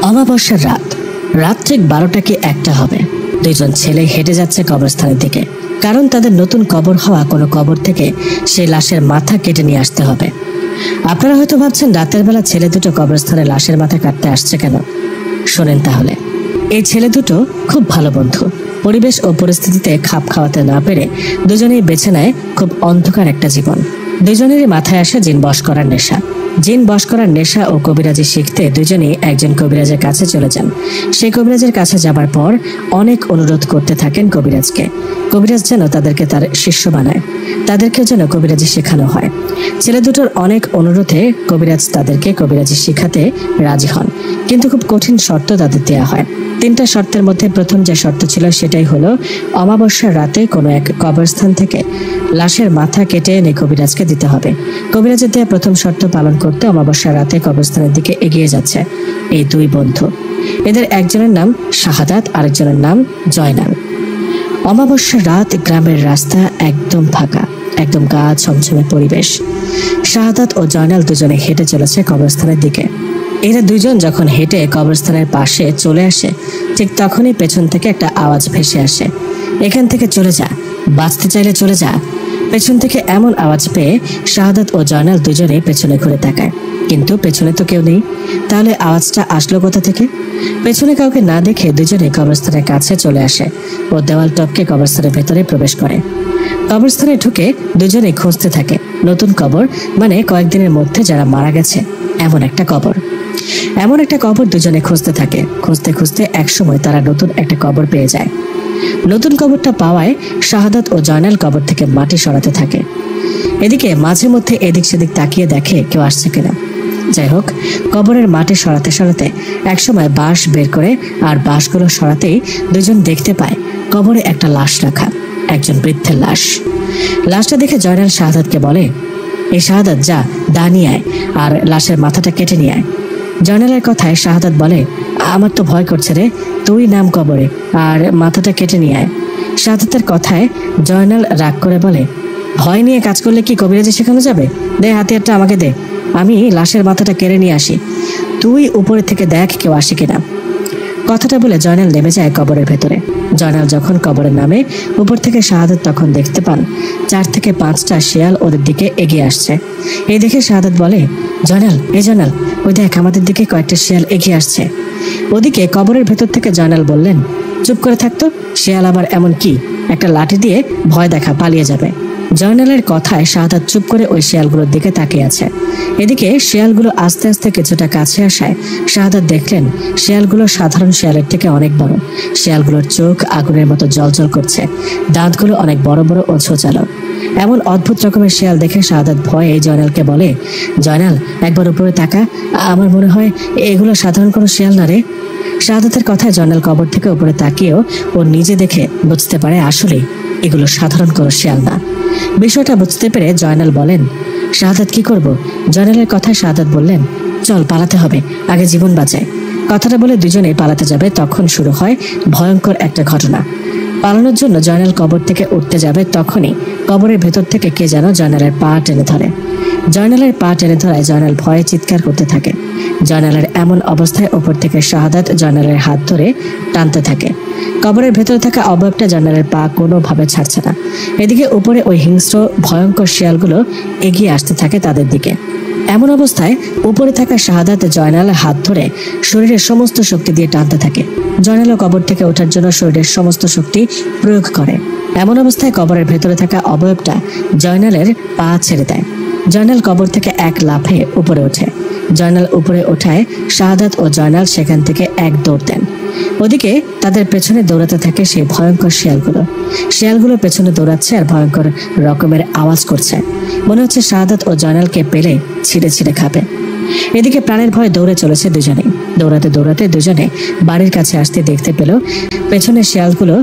অমাবস্যার রাত। রাত ঠিক 12টা কি 1টা হবে। দুইজন ছেলে হেঁটে যাচ্ছে কবরস্থানের দিকে, কারণ তাদের নতুন কবর হওয়া কোনো কবর থেকে সেই লাশের মাথা কেটে নিয়ে আসতে হবে। আপনারা হয়তো ভাবছেন রাতের বেলা ছেলে দুটো কবরস্থানে লাশের মাথা কাটতে আসছে কেন। শোনেন তাহলে। এই ছেলে দুটো খুব ভালো বন্ধু। পরিবেশ ও পরিস্থিতিতে খাপ খাওয়াতে না পেরে দুজনেই বেছে নেয় খুব অন্ধকার একটা জীবন। দুজনেরই মাথায় আসে জিন বশ করার নেশা। জিন বশ করার নেশা ও কবিরাজি শিখতে দুজনেই একজন কবিরাজের কাছে চলে যান। সেই কবিরাজের কাছে যাবার পর অনেক অনুরোধ করতে থাকেন কবিরাজকে। কবিরাজ যেন তাদেরকে তার শিষ্য বানায়, তাদেরকেও যেন কবিরাজি শেখানো হয়। ছেলে দুটোর অনেক অনুরোধে কবিরাজ তাদেরকে কবিরাজি শেখাতে রাজি হন, কিন্তু খুব কঠিন শর্ত তাদের দেওয়া হয়। 3টা শর্তের মধ্যে প্রথম যে শর্ত ছিল সেটাই হলো অমাবস্যার রাতে কোনো এক কবরস্থান থেকে লাশের মাথা কেটে এনে কবিরাজকে দিতে হবে। কবিরাজের দেওয়া প্রথম শর্ত পালন করতে অমাবস্যার রাতে কবরস্থানের দিকে এগিয়ে যাচ্ছে এই দুই বন্ধু। এদের একজনের নাম শাহাদাত, আরেকজনের নাম জয়নাল। অমাবস্যার রাত, গ্রামের রাস্তা একদম ফাঁকা, একদম গা ছমছমে পরিবেশ। শাহাদাত ও জয়নাল দুজনে হেঁটে চলেছে কবরস্থানের দিকে। এরা দুইজন যখন হেঁটে কবরস্থানের পাশে চলে আসে, ঠিক তখনই পেছন থেকে একটা আওয়াজ ভেসে আসে, এখান থেকে চলে যা, বাঁচতে চাইলে চলে যা। পেছন থেকে এমন আওয়াজ পেয়ে শাহাদাত ও জয়নাল দুজনেই পেছনে ঘুরে তাকায়, কিন্তু পেছনে তো কেউ নেই। তাহলে আওয়াজটা আসলো কোথা থেকে? পেছনে কাউকে না দেখে দুজনে কবরস্থানের কাছে চলে আসে ও দেওয়াল টপকে কবরস্থানের ভেতরে প্রবেশ করে। কবরস্থানে ঢুকে দুজনে খুঁজতে থাকে নতুন কবর, মানে কয়েকদিনের মধ্যে যারা মারা গেছে এমন একটা কবর। এমন একটা কবর দুজনে খুঁজতে থাকে। খুঁজতে খুঁজতে একসময় তারা নতুন একটা কবর পেয়ে যায়। নতুন কবরটা পাওয়ায় শাহাদাত ও জয়নাল কবর থেকে মাটি সরাতে থাকে। এদিকে মাঝে মধ্যে এদিক সেদিক তাকিয়ে দেখে কেউ আসছে কিনা। যাই হোক, কবরের মাটি সরাতে সরাতে একসময় বাঁশ বের করে আর বাঁশগুলো সরাতেই দুজন দেখতে পায় কবরে একটা লাশ রাখা, একজন বৃদ্ধের লাশ। লাশটা দেখে জয়নাল শাহাদাতকে বলে, এই শাহাদাত, যা দা নিয়ে আয় আর লাশের মাথাটা কেটে নিয়ে আয়। জয়নালের কথায় শাহাদাত বলে, আমার তো ভয় করছে রে, তুই নাম কবরে আর মাথাটা কেটে নিয়ে আয়। শাহাদাতের কথায় জয়নাল রাগ করে বলে, ভয় নিয়ে কাজ করলে কি কবিরাজি শেখানো যাবে? দে হাতিয়ারটা আমাকে দে, আমি লাশের মাথাটা কেড়ে নিয়ে আসি। তুই উপরে থেকে দেখ কেউ আসে কিনা। কথাটা বলে জয়নাল নেমে যায় কবরের ভেতরে। জয়নাল যখন কবরে নামে, উপর থেকে শাহাদাত তখন দেখতে পান 4 থেকে 5টা শিয়াল ওদের দিকে এগিয়ে আসছে। এই দেখে শাহাদাত বলে, জয়নাল, জয়নাল, ওই দেখ আমাদের দিকে কয়েকটা শিয়াল এগিয়ে আসছে। ওদিকে কবরের ভেতর থেকে জয়নাল বললেন, চুপ করে থাকতো, শিয়াল আবার এমন কি, একটা লাঠি দিয়ে ভয় দেখা, পালিয়ে যাবে। জয়নালের কথায় শাহাদাত চুপ করে ওই শিয়ালগুলোর দিকে তাকিয়ে আছে। এদিকে শিয়ালগুলো আস্তে আস্তে কিছুটা কাছে আসায় শাহাদাত দেখলেন শিয়ালগুলো সাধারণ শিয়ালের থেকে অনেক বড়। শিয়ালগুলোর চোখ আগুনের মতো জ্বলজ্বল করছে, দাঁতগুলো অনেক বড় বড় ও ছোচালো। এমন অদ্ভুত রকমের শিয়াল দেখে শাহাদাত ভয়ে জয়নালকে বলে, জয়নাল, একবার উপরে তাকা, আমার মনে হয় এগুলো সাধারণ কোনো শিয়াল না রে। শাহাদাতের কথায় জয়নাল কবর থেকে উপরে তাকিয়েও ও নিজে দেখে বুঝতে পারে আসলে এগুলো সাধারণ কোনো শিয়াল না। বিষয়টা বুঝতে পেরে জয়নাল বলেন, শাহাদাত, কি করব? জয়নালের কথায় শাহাদাত বললেন, চল পালাতে হবে, আগে জীবন বাঁচায়। কথাটা বলে দুজনে পালাতে যাবে, তখন শুরু হয় ভয়ঙ্কর একটা ঘটনা। পালানোর জন্য জয়নাল কবর থেকে উঠতে যাবে, তখনই কবরের ভেতর থেকে কে যেন জয়নালের পা টেনে ধরে। জয়নালের পা টেনে ধরায় জয়নাল ভয়ে চিৎকার করতে থাকে। জয়নালের এমন অবস্থায় ওপর থেকে শাহাদাত জয়নালের হাত ধরে টানতে থাকে। কবরের ভেতরে থাকা অবয়বটা জয়নালের পা কোনোভাবে ছাড়ছে না। এদিকে উপরে ওই হিংস্র ভয়ঙ্কর শিয়ালগুলো এগিয়ে আসতে থাকে তাদের দিকে। এমন অবস্থায় উপরে থাকা শাহাদাত জয়নালের হাত ধরে শরীরের সমস্ত শক্তি দিয়ে টানতে থাকে। জয়নালও কবর থেকে ওঠার জন্য শরীরের সমস্ত শক্তি প্রয়োগ করে। এমন অবস্থায় কবরের ভেতরে থাকা অবয়বটা জয়নালের পা ছেড়ে দেয়। জয়নাল কবর থেকে এক লাফে উপরে ওঠে। জয়নাল উপরে ওঠায় শাহাদাত ও জয়নাল সেখান থেকে এক দৌড় দেন। ওদিকে তাদের পেছনে দৌড়াতে থাকে সেই ভয়ঙ্কর শিয়ালগুলো। শিয়ালগুলো পেছনে দৌড়াচ্ছে আর ভয়ঙ্কর রকমের আওয়াজ করছে, মনে হচ্ছে শাহাদাত ও জয়নালকে পেলে ছিঁড়ে ছিঁড়ে খাবে। এদিকে প্রাণের ভয়ে দৌড়ে চলেছে দুজনে। দৌড়াতে দৌড়াতে দুজনে বাড়ির কাছে আসতে দেখতে পেল পেছনে শিয়ালগুলো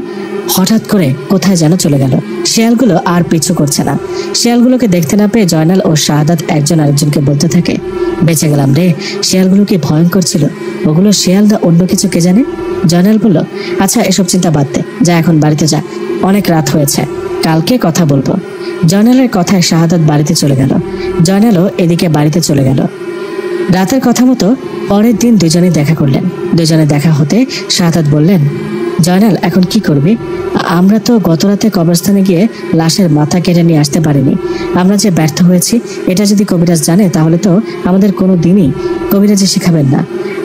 হঠাৎ করে কোথায় যেন চলে গেল। শিয়ালগুলো আর পিছু করছে না। শিয়ালগুলোকে দেখতে না পেয়ে জয়নাল ও শাহাদাত একজন আরেকজনকে বলতে থাকে, বেঁচে গেলাম রে, শিয়ালগুলো কি ভয়ঙ্কর ছিল, ওগুলো শিয়াল না অন্য কিছু কে জানে। জয়নাল বলল, আচ্ছা এসব চিন্তা বাদ দে, যা এখন বাড়িতে যা, অনেক রাত হয়েছে, কালকে কথা বলবো। জয়নালের কথায় শাহাদাত বাড়িতে চলে গেল। জয়নালও এদিকে বাড়িতে চলে গেল। রাতের কথা মতো পরের দিন দুজনে দেখা করলেন। দুজনে দেখা হতে শাহাদাত বললেন, জয়নাল এখন কি করবি? আমরা তো গত রাতে কবরস্থানে গিয়ে লাশের মাথা কেটে নিয়ে আসতে পারিনি। আমরা যে ব্যর্থ হয়েছি এটা যদি কবিরাজ জানে তাহলে তো আমাদের কোনো দিনই কবিরাজি শেখাবেন না,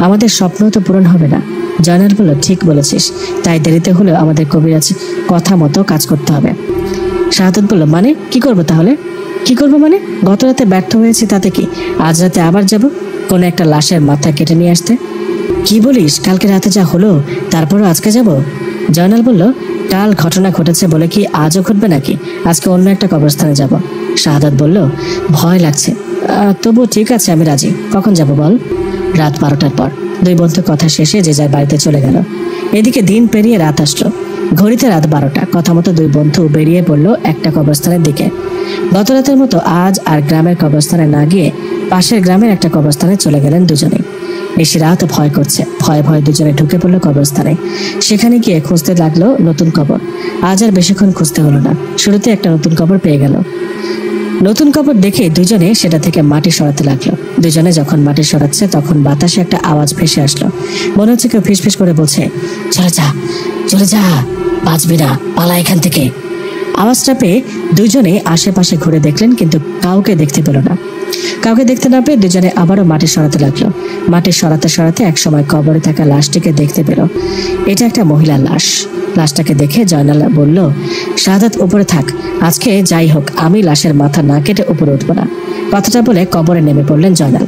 আমাদের স্বপ্ন তো পূরণ হবে না। জয়নাল বলল, ঠিক বলেছিস, তাই দেরিতে হলেও আমাদের কবিরাজ কথা মতো কাজ করতে হবে। শাহাদাত বলল, মানে কি করবো তাহলে? কি করবো মানে? গত রাতে ব্যর্থ হয়েছি তাতে কি? আজ রাতে আবার যাব কোনো একটা লাশের মাথা কেটে নিয়ে আসতে? কি বলিস? কালকে রাতে যা হলো তারপরও আজকে যাব? জয়নাল বলল, কাল ঘটনা ঘটেছে বলে কি আজও ঘটবে নাকি? আজকে অন্য একটা কবরস্থানে যাব। শাহাদাত বলল, ভয় লাগছে। তবু ঠিক আছে, আমি রাজি। কখন যাব বল? রাত 12টার পর। দুই বন্ধু কথা শেষে যে যার বাড়িতে চলে গেল। এদিকে দিন পেরিয়ে রাত আসলো। ঘড়িতে রাত 12টা। কথা মতো দুই বন্ধু বেরিয়ে পড়লো একটা কবরস্থানের দিকে। গত রাতের মতো আজ আর গ্রামের কবরস্থানে না গিয়ে পাশের গ্রামের একটা কবরস্থানে চলে গেলেন দুজনেই। বেশি রাত ভয় করছে। ভয়ে ভয়ে দুজনে ঢুকে পড়লো কবরস্থানে। সেখানে গিয়ে খুঁজতে লাগলো নতুন কবর। আজ আর বেশিক্ষণ খুঁজতে হলো না, শুরুতে একটা নতুন কবর পেয়ে গেল। নতুন কবর দেখে দুজনে সেটা থেকে মাটি সরাতে লাগলো। দুজনে যখন মাটি সরাচ্ছে তখন বাতাসে একটা আওয়াজ ভেসে আসলো। মনে হচ্ছে কেউ ফিসফিস করে বলছে, চলে যা, চলে যা, বাঁচবি না, পালা এখান থেকে। আওয়াজটা পেয়ে দুজনে আশেপাশে ঘুরে দেখলেন, কিন্তু কাউকে দেখতে পেল না। কাউকে দেখতে না পেয়ে দুজনে আবারও মাটি সরাতে লাগলো। মাটি সরাতে সরাতে একসময় কবরে থাকা লাশটিকে দেখতে পেল। এটা একটা মহিলার লাশ। লাশটাকে দেখে জয়নাল বলল, শাহাদাত উপরে থাক, আজকে যাই হোক আমি লাশের মাথা না কেটে উপরে উঠবো না। কথাটা বলে কবরে নেমে পড়লেন জয়নাল।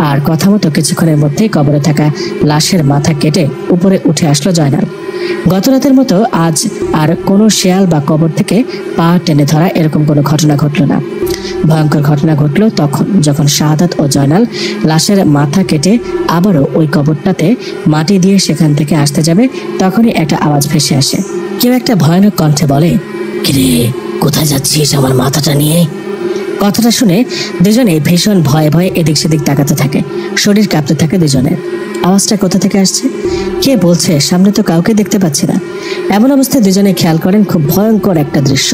আর কথা মতো কিছুক্ষণের মধ্যেই কবরে থাকা লাশের মাথা কেটে উপরে উঠে আসলো জয়নাল। গত রাতের মতো আজ আর কোনো শেয়াল বা কবর থেকে পা টেনে ধরা এরকম কোনো ঘটনা ঘটল না। ভয়ঙ্কর ঘটনা ঘটল তখন যখন শাহাদাত ও জয়নাল লাশের মাথা কেটে আবারও ওই কবরটাতে মাটি দিয়ে সেখান থেকে আসতে যাবে, তখনই একটা আওয়াজ ভেসে আসে। কেউ একটা ভয়ানক কণ্ঠে বলে, কিরে কোথায় যাচ্ছিস আমার মাথাটা নিয়ে? কথাটা শুনে দুজনে ভীষণ ভয়ে ভয়ে এদিক সেদিক তাকাতে থাকে। শরীর কাঁপতে থাকে দুজনের। আওয়াজটা কোথা থেকে আসছে? কে বলছে? সামনে তো কাউকে দেখতে পাচ্ছি না। এমন অবস্থায় দুজনে খেয়াল করেন খুব ভয়ঙ্কর একটা দৃশ্য।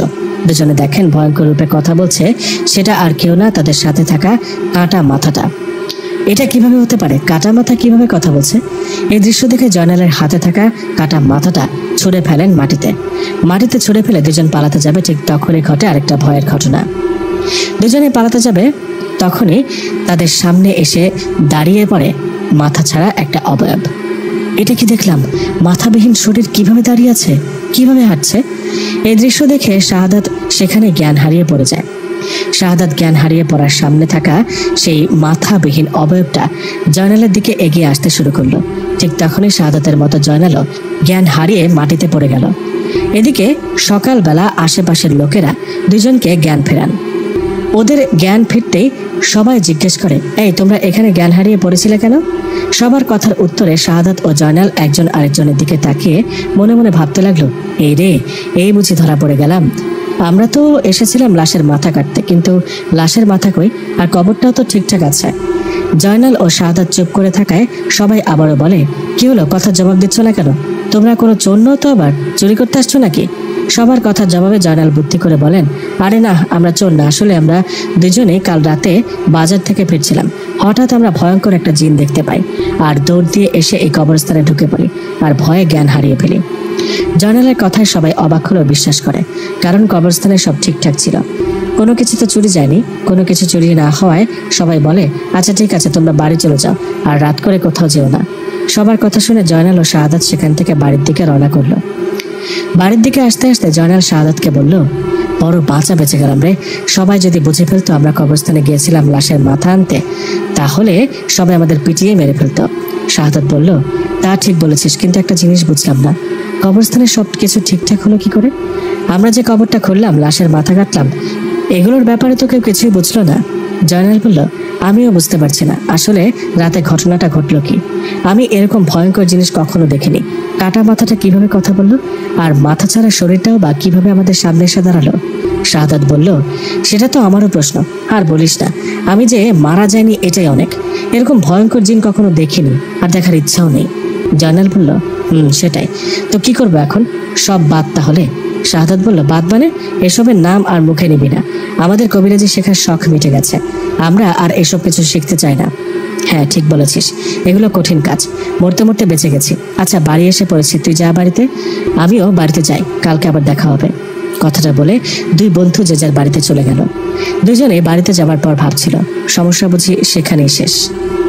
দুজনে দেখেন ভয়ঙ্কর রূপে কথা বলছে সেটা আর কেউ না, তাদের সাথে থাকা কাঁটা মাথাটা। এটা কিভাবে হতে পারে? কাটা মাথা কিভাবে কথা বলছে? এই দৃশ্য দেখে জয়নালের হাতে থাকা কাটা মাথাটা ছুঁড়ে ফেলেন মাটিতে। মাটিতে ছুঁড়ে ফেলে দুজন পালাতে যাবে, ঠিক তখনই ঘটে আরেকটা ভয়ের ঘটনা। দুজনে পালাতে যাবে তখনই তাদের সামনে এসে দাঁড়িয়ে পড়ে মাথা ছাড়া একটা অবয়ব। এটা কি দেখলাম? মাথাবিহীন শরীর কিভাবে দাঁড়িয়ে আছে, কিভাবে হাঁটছে? এই দৃশ্য দেখে শাহাদাত সেখানে জ্ঞান হারিয়ে পড়ে যায়। শাহাদাত জ্ঞান হারিয়ে পড়ার সামনে থাকা সেই মাথাবিহীন অবয়বটা জয়নালের দিকে এগিয়ে আসতে শুরু করলো। ঠিক তখনই শাহাদাতের মতো জয়নালও জ্ঞান হারিয়ে মাটিতে পড়ে গেল। এদিকে সকালবেলা আশেপাশের লোকেরা দুজনকে জ্ঞান ফেরান। ওদের জ্ঞান ফিরতেই সবাই জিজ্ঞেস করে, এই তোমরা এখানে জ্ঞান হারিয়ে পড়েছিলে কেন? সবার কথার উত্তরে শাহাদাত ও জয়নাল একজন আরেকজনের দিকে তাকিয়ে মনে মনে ভাবতে লাগলো, এই রে, এই বুঝি ধরা পড়ে গেলাম। আমরা তো এসেছিলাম লাশের মাথা কাটতে, কিন্তু লাশের মাথা কই? আর কবরটাও তো ঠিকঠাক আছে। জয়নাল ও শাহাদাত চুপ করে থাকায় সবাই আবারও বলে, কি হলো, কথার জবাব দিচ্ছ না কেন? তোমরা কোনো চোর নও তো, আবার চুরি করতে আসছো নাকি? সবার কথার জবাবে জয়নাল বুদ্ধি করে বলেন, আরে না, আমরা চোর না, আসলে আমরা দুজনে কাল রাতে বাজার থেকে ফিরছিলাম। হঠাৎ আমরা ভয়ঙ্কর একটা জিন দেখতে পাই আর দৌড় দিয়ে এসে এই কবরস্থানে ঢুকে পড়ি আর ভয়ে জ্ঞান হারিয়ে ফেলি। জয়নালের কথায় সবাই অবাক হলেও বিশ্বাস করে, কারণ কবরস্থানে সব ঠিকঠাক ছিল, কোনো কিছু তো চুরি যায়নি। কোনো কিছু চুরি না হওয়ায় সবাই বলে, আচ্ছা ঠিক আছে, তোমরা বাড়ি চলে যাও আর রাত করে কোথাও যেও না। সবার কথা শুনে জয়নাল ও শাহাদাত সেখান থেকে বাড়ির দিকে রওনা করলো। বাড়ির দিকে আসতে আসতে জয়নাল শাহাদাতকে বলল, বড় বাঁচা বেঁচে গেলাম রে। সবাই যদি বুঝে ফেলতো আমরা কবরস্থানে গিয়েছিলাম লাশের মাথা আনতে, তাহলে সবাই আমাদের পিটিয়ে মেরে ফেলতো। শাহাদাত বলল, তা ঠিক বলেছিস, কিন্তু একটা জিনিস বুঝলাম না, কবরস্থানে সব কিছু ঠিকঠাক হলো কি করে? আমরা যে কবরটা খুললাম, লাশের মাথা কাটলাম, এগুলোর ব্যাপারে তো কেউ কিছুই বুঝলো না। জয়নাল বলল, আমিও বুঝতে পারছি না আসলে রাতে ঘটনাটা ঘটলো কি। আমি এরকম ভয়ঙ্কর জিনিস কখনো দেখিনি। কাটা মাথাটা কিভাবে কথা বললো, আর মাথা ছাড়া শরীরটাও বা কিভাবে আমাদের সামনে এসে দাঁড়ালো? শাহাদাত বলল, সেটা তো আমারও প্রশ্ন। আর বলিস না, আমি যে মারা যায়নি এটাই অনেক। এরকম ভয়ঙ্কর জিন কখনো দেখিনি, আর দেখার ইচ্ছাও নেই। জয়নাল বলল, সেটাই তো, কি করবো এখন? সব বাদ তাহলে? শাহাদাত বলল, বাদ মানে? এসবের নাম আর মুখে নিবি না। আমাদের কবিরাজি শেখার শখ মিটে গেছে, আমরা আর এসব কিছু শিখতে চাই না। হ্যাঁ ঠিক বলেছিস, এগুলো কঠিন কাজ, মরতে মরতে বেঁচে গেছি। আচ্ছা বাড়ি এসে পড়েছি, তুই যা বাড়িতে, আমিও বাড়িতে যাই, কালকে আবার দেখা হবে। কথাটা বলে দুই বন্ধু যে যার বাড়িতে চলে গেল। দুজনে বাড়িতে যাবার পর ভাবছিল সমস্যা বুঝি সেখানেই শেষ,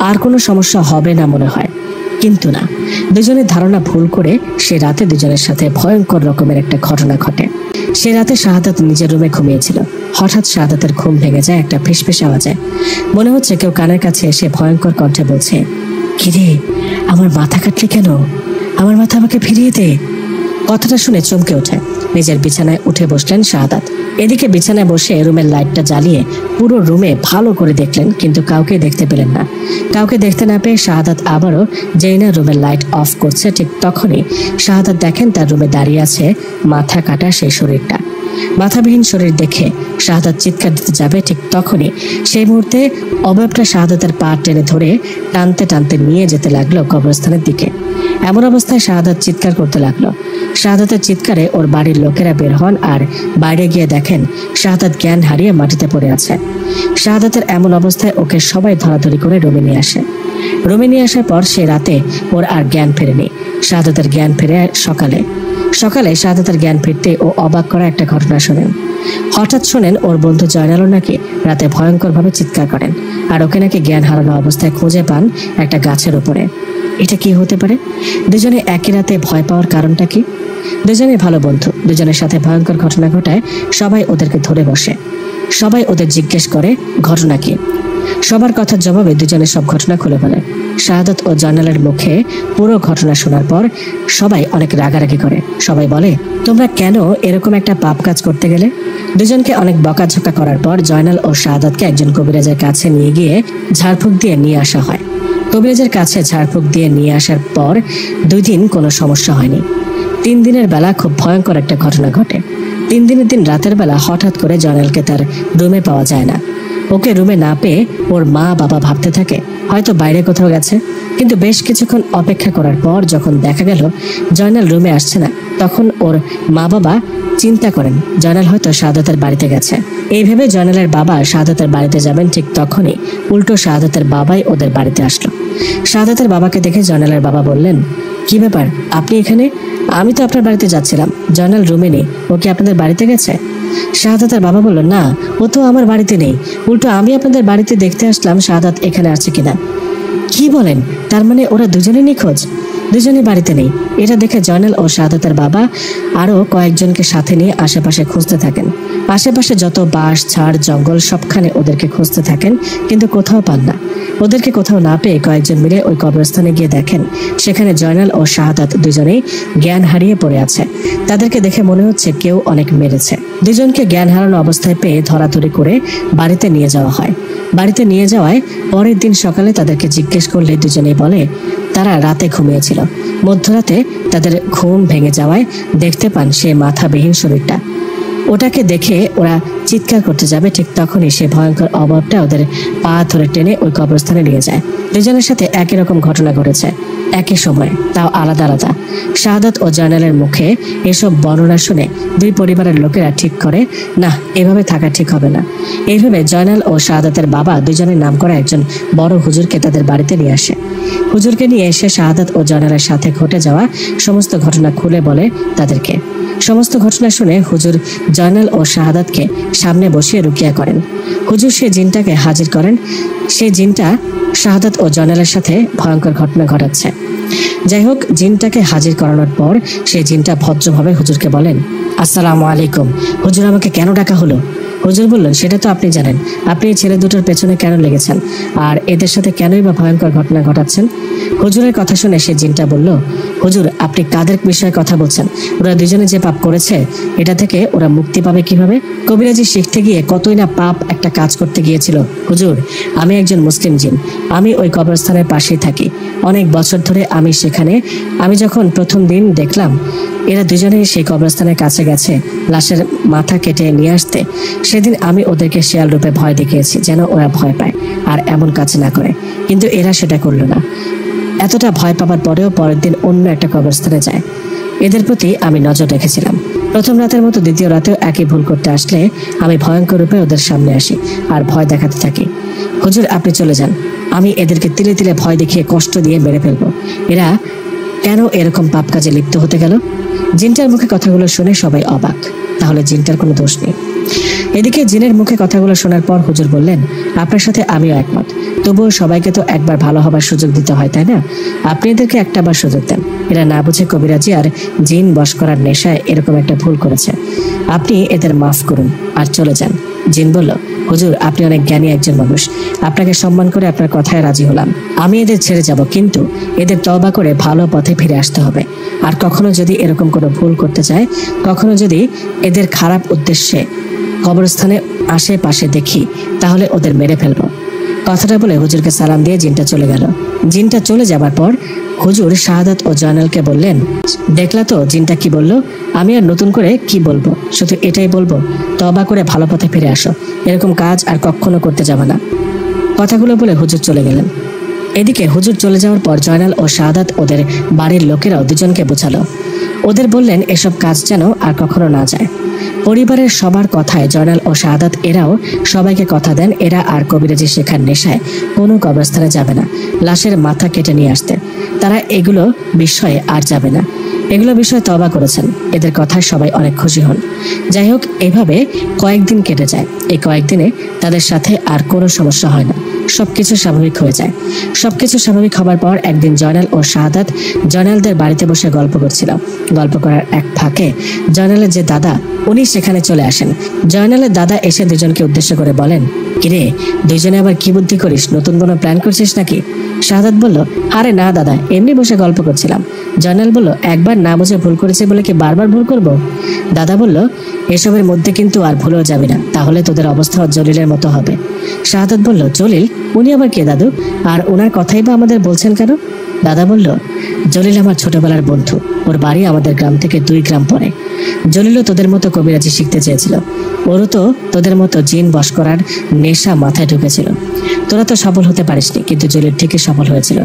আর কোনো সমস্যা হবে না মনে হয়। কিন্তু না, দুজনের ধারণা ভুল করে সে রাতে দুজনের সাথে ভয়ঙ্কর রকমের একটা ঘটনা ঘটে। সে রাতে শাহাদাত নিজের রুমে ঘুমিয়েছিল। হঠাৎ শাহাদাতের ঘুম ভেঙে যায় একটা ফিসফিস আওয়াজে। মনে হচ্ছে কেউ কানের কাছে এসে ভয়ঙ্কর কণ্ঠে বলছে, কিরে আমার মাথা কাটলি কেন, আমার মাথা আমাকে ফিরিয়ে দে। কথাটা শুনে চমকে ওঠে, নিজের বিছানায় উঠে বসলেন শাহাদাত। এদিকে বিছানায় বসে রুমের লাইটটা জ্বালিয়ে পুরো রুমে ভালো করে দেখলেন, কিন্তু কাউকে দেখতে পেলেন না। কাউকে দেখতে না পেয়ে শাহাদাত আবারও যেই না রুমের লাইট অফ করছে, ঠিক তখনই শাহাদাত দেখেন তার রুমে দাঁড়িয়ে আছে মাথা কাটা সেই শরীরটা। মাথাবিহীন শরীর দেখে শাহাদাত চিৎকার দিতে যাবে, ঠিক তখনই সেই মুহূর্তে অবয়বটা শাহাদাতের পা টেনে ধরে টানতে টানতে নিয়ে যেতে লাগলো কবরস্থানের দিকে। এমন অবস্থায় শাহাদাত চিৎকার করতে লাগলো। শাহাদাতের চিৎকারে ওর বাড়ির লোকেরা বের হন আর বাইরে গিয়ে দেখেন শাহাদাত জ্ঞান হারিয়ে মাটিতে পড়ে আছে। শাহাদাতের এমন অবস্থায় ওকে সবাই ধরাধরি করে রুমে নিয়ে আসে। রুমে নিয়ে আসার পর সে রাতে ওর আর জ্ঞান ফেরেনি। শাহাদাতের জ্ঞান ফেরে সকালে শাহাদাতের জ্ঞান ফিরতে ও অবাক করা একটা ঘটনা শোনেন। হঠাৎ শোনেন ওর বন্ধু জয়নালও নাকি রাতে ভয়ঙ্করভাবে চিৎকার করেন, আর ওকে নাকি জ্ঞান হারানো অবস্থায় খুঁজে পান একটা গাছের উপরে। এটা কি হতে পারে? দুজনে একই রাতে ভয় পাওয়ার কারণটা কি? দুজনে ভালো বন্ধু, দুজনের সাথে ভয়ঙ্কর ঘটনা ঘটায় সবাই ওদেরকে ধরে বসে। সবাই ওদের জিজ্ঞেস করে ঘটনা কি। সবার কথার জবাবে দুজনে সব ঘটনা খুলে বলে। শাহাদাত ও জয়নালের মুখে পুরো ঘটনা শোনার পর সবাই অনেক রাগারাগি করে। সবাই বলে, তোমরা কেন এরকম একটা পাপ কাজ করতে গেলে? দুজনকে অনেক বকাঝকা করার পর জয়নাল ও শাহাদাতকে একজন কবিরাজের কাছে নিয়ে গিয়ে ঝাড়ফুঁক দিয়ে নিয়ে আসা হয়। কবিরাজের কাছে ঝাড়ফুঁক দিয়ে নিয়ে আসার পর 2 দিন কোনো সমস্যা হয়নি। 3 দিনের বেলা খুব ভয়ঙ্কর একটা ঘটনা ঘটে। 3 দিনের দিন রাতের বেলা হঠাৎ করে জয়নালকে তার রুমে পাওয়া যায় না। ওকে রুমে না পেয়ে ওর মা বাবা ভাবতে থাকে হয়তো বাইরে কোথাও গেছে। কিন্তু বেশ কিছুক্ষণ অপেক্ষা করার পর যখন দেখা গেল জয়নাল রুমে আসছে না, তখন ওর মা বাবা চিন্তা করেন জয়নাল হয়তো শাহাদাতের বাড়িতে গেছে। এই ভেবে জয়নালের বাবা শাহাদাতের বাড়িতে যাবেন, ঠিক তখনই উল্টো শাহাদাতের বাবাই ওদের বাড়িতে আসলো। শাহাদাতের বাবাকে দেখে জয়নালের বাবা বললেন, কি ব্যাপার, আপনি এখানে? আমি তো আপনার বাড়িতে যাচ্ছিলাম, জয়নাল রুমে নেই, ও কি আপনাদের বাড়িতে গেছে? শাহাদাতের বাবা বলল, না, ও তো আমার বাড়িতে নেই, উল্টো আমি আপনাদের বাড়িতে দেখতে আসলাম শাহাদাত এখানে আছে কিনা। কি বলেন? তার মানে ওরা দুজনে নিখোঁজ, দুজনে বাড়িতে নেই। এটা দেখে জয়নাল ও শাহাদাতের বাবা আরো কয়েকজনকে সাথে নিয়ে আশেপাশে খুঁজতে থাকেন। আশেপাশে যত বাঁশ ঝাড় জঙ্গল সবখানে ওদেরকে খুঁজতে থাকেন, কিন্তু কোথাও পান না। ওদেরকে কোথাও না পেয়ে কয়েকজন মিলে ওই কবরস্থানে গিয়ে দেখেন সেখানে জয়নাল ও শাহাদাত দুজনেই জ্ঞান হারিয়ে পড়ে আছে। তাদেরকে দেখে মনে হচ্ছে কেউ অনেক মেরেছে। দুজনকে জ্ঞান হারানো অবস্থায় পেয়ে ধরাধরি করে বাড়িতে নিয়ে যাওয়া হয়। বাড়িতে নিয়ে যাওয়ায় পরের দিন সকালে তাদেরকে জিজ্ঞেস করলে দুজনেই বলে তারা রাতে ঘুমিয়েছিল। মধ্যরাতে তাদের ঘুম ভেঙে যাওয়ায় দেখতে পান সে মাথাবিহীন শরীরটা। ওটাকে দেখে ওরা চিৎকার করতে যাবে, ঠিক তখনই সে ভয়ঙ্কর অভাবটা ওদের পা ধরে টেনে ওই কবরস্থানে নিয়ে যায়। দুজনের সাথে একই রকম ঘটনা ঘটেছে, একই সময়, তাও আলাদা আলাদা। শাহাদাত ও জয়নালের মুখে এসব বর্ণনা শুনে 2 পরিবারের লোকেরা ঠিক করে, না, এভাবে থাকা ঠিক হবে না। এইভাবে জয়নাল ও শাহাদাতের বাবা দুজনের নাম করা একজন বড় হুজুরকে তাদের বাড়িতে নিয়ে আসে। হুজুরকে নিয়ে এসে শাহাদাত ও জয়নালের সাথে ঘটে যাওয়া সমস্ত ঘটনা খুলে বলে তাদেরকে। সমস্ত ঘটনা শুনে হুজুর জয়নাল ও শাহাদাতকে সামনে বসিয়ে রুকিয়া করেন। হুজুর সে জিনটাকে হাজির করেন। সেই জিনটা শাহাদাত ও জয়নালের সাথে ভয়ঙ্কর ঘটনা ঘটাচ্ছে। যাই হোক, জিনটাকে হাজির করানোর পর সেই জিনটা ভদ্রভাবে হুজুরকে বলেন, আসসালামু আলাইকুম হুজুর, আমাকে কেন ডাকা হলো? হুজুর বললেন, সেটা তো আপনি জানেন, আপনি এই ছেলে দুটোর পেছনে কেন লেগেছেন আর এদের সাথে কেনই বা ভয়ঙ্কর ঘটনা ঘটাচ্ছেন? হুজুরের কথা শুনে সে জিনটা বলল, হুজুর আপনি কাদের বিষয়ে কথা বলছেন? ওরা দুজনে যে পাপ করেছে এটা থেকে ওরা মুক্তি পাবে কিভাবে? কবিরাজি শিখতে গিয়ে কতই না পাপ একটা কাজ করতে গিয়েছিল। হুজুর, আমি একজন মুসলিম জিন, আমি ওই কবরস্থানের পাশেই থাকি, অনেক বছর ধরে আমি সেখানে। আমি যখন প্রথম দিন দেখলাম এরা দুজনেই সেই কবরস্থানের কাছে গেছে লাশের মাথা কেটে নিয়ে আসতে, সেদিন আমি ওদেরকে শেয়াল রূপে ভয় দেখিয়েছি যেন ওরা ভয় পায় আর এমন কাজ না করে, কিন্তু এরা সেটা করলো না। এতটা ভয় পাবার পরেও পরের দিন অন্য একটা কবরস্থানে যায়। এদের প্রতি আমি নজর রেখেছিলাম। প্রথম রাতের মতো দ্বিতীয় রাতেও একই ভুল করতে আসলে আমি ভয়ঙ্কর রূপে ওদের সামনে আসি আর ভয় দেখাতে থাকি। হুজুর আপনি চলে যান, আমি এদেরকে তিলে তিলে ভয় দেখিয়ে কষ্ট দিয়ে মেরে ফেলবো। এরা কেন এরকম পাপ কাজে লিপ্ত হতে গেল? জিনটার মুখে কথাগুলো শুনে সবাই অবাক। তাহলে জিনটার কোনো দোষ নেই। এদিকে জিনের মুখে কথাগুলো শোনার পর হুজুর বললেন, আপনার সাথে আমিও একমত। তবুও সবাইকে তো একবার ভালো হবার সুযোগ দিতে হয়, তাই না? আপনি এদেরকে একটাবার সুযোগ দেন। এরা না বুঝে কবিরাজি আর জিন বশ করার নেশায় এরকম একটা ভুল করেছে। আপনি এদের মাফ করুন আর চলে যান। জিন বলল, হুজুর, আপনি অনেক জ্ঞানী একজন মানুষ, আপনাকে সম্মান করে আপনার কথায় রাজি হলাম। আমি এদের ছেড়ে যাব, কিন্তু এদের তওবা করে ভালো পথে ফিরে আসতে হবে। আর কখনো যদি এরকম কোনো ভুল করতে চায়, কখনো যদি এদের খারাপ উদ্দেশ্যে কবরস্থানে আশেপাশে দেখি, তাহলে ওদের মেরে ফেলবো। কথাটা বলে হুজুরকে সালাম দিয়ে জিনটা চলে গেল। জিনটা চলে যাবার পর হুজুর শাহাদাত ও জয়নালকে বললেন, দেখলা তো জিনটা কি বলল? আমি আর নতুন করে কি বলবো, শুধু এটাই বলবো, তওবা করে ভালো পথে ফিরে আসো। এরকম কাজ আর কখনো করতে যাবে না। কথাগুলো বলে হুজুর চলে গেলেন। এদিকে হুজুর চলে যাওয়ার পর জয়নাল ও শাহাদাত ওদের বাড়ির লোকেরাও দুজনকে বোঝালো। ওদের বললেন এসব কাজ যেন আর কখনো না যায়। পরিবারের সবার কথায় জয়নাল ও শাহাদাত এরাও সবাইকে কথা দেন এরা আর কবিরাজি শেখার নেশায় কোনো কবরস্থানে যাবে না। লাশের মাথা কেটে নিয়ে আসতে তারা এগুলো বিষয়ে আর যাবে না। এগুলো বিষয়ে তওবা করেছেন। এদের কথায় সবাই অনেক খুশি হন। যাই হোক, এভাবে কয়েকদিন কেটে যায়। এই কয়েকদিনে তাদের সাথে আর কোনো সমস্যা হয় না, সবকিছু স্বাভাবিক হয়ে যায়। সবকিছু স্বাভাবিক হবার পর একদিন জয়নাল ও শাহাদাত জয়নালদের বাড়িতে বসে গল্প করছিল। গল্প করার এক ফাঁকে জয়নালের যে দাদা, উনি সেখানে চলে আসেন। জয়নালের দাদা এসে দুজনকে উদ্দেশ্য করে বলেন, কিরে, দুইজনে আবার কি বুদ্ধি করিস? নতুন কোনো প্ল্যান করছিস নাকি? শাহাদাত বলল, আরে না দাদা, এমনি বসে গল্প করছিলাম। জয়নাল বলল, একবার না বুঝে ভুল করেছে বলে কি বারবার ভুল করব? দাদা বলল, এসবের মধ্যে কিন্তু আর ভুলেও যাবি না, তাহলে তোদের অবস্থা জলিলের মতো হবে। শাহাদাত বলল, জলিল? উনি আবার কে দাদু? আর ওনার কথাই বা আমাদের বলছেন কেন? দাদা বলল, জলিল আমার ছোটবেলার বন্ধু। ওর বাড়ি আমাদের গ্রাম থেকে 2 গ্রাম পরে। জলিলও তোদের মতো কবিরাজি শিখতে চেয়েছিল। ওরও তো তোদের মতো জিন বশ করার নেশা মাথায় ঢুকেছিল। তোরা তো সফল হতে পারিসনি, কিন্তু জলিল ঠিকই সফল হয়েছিল।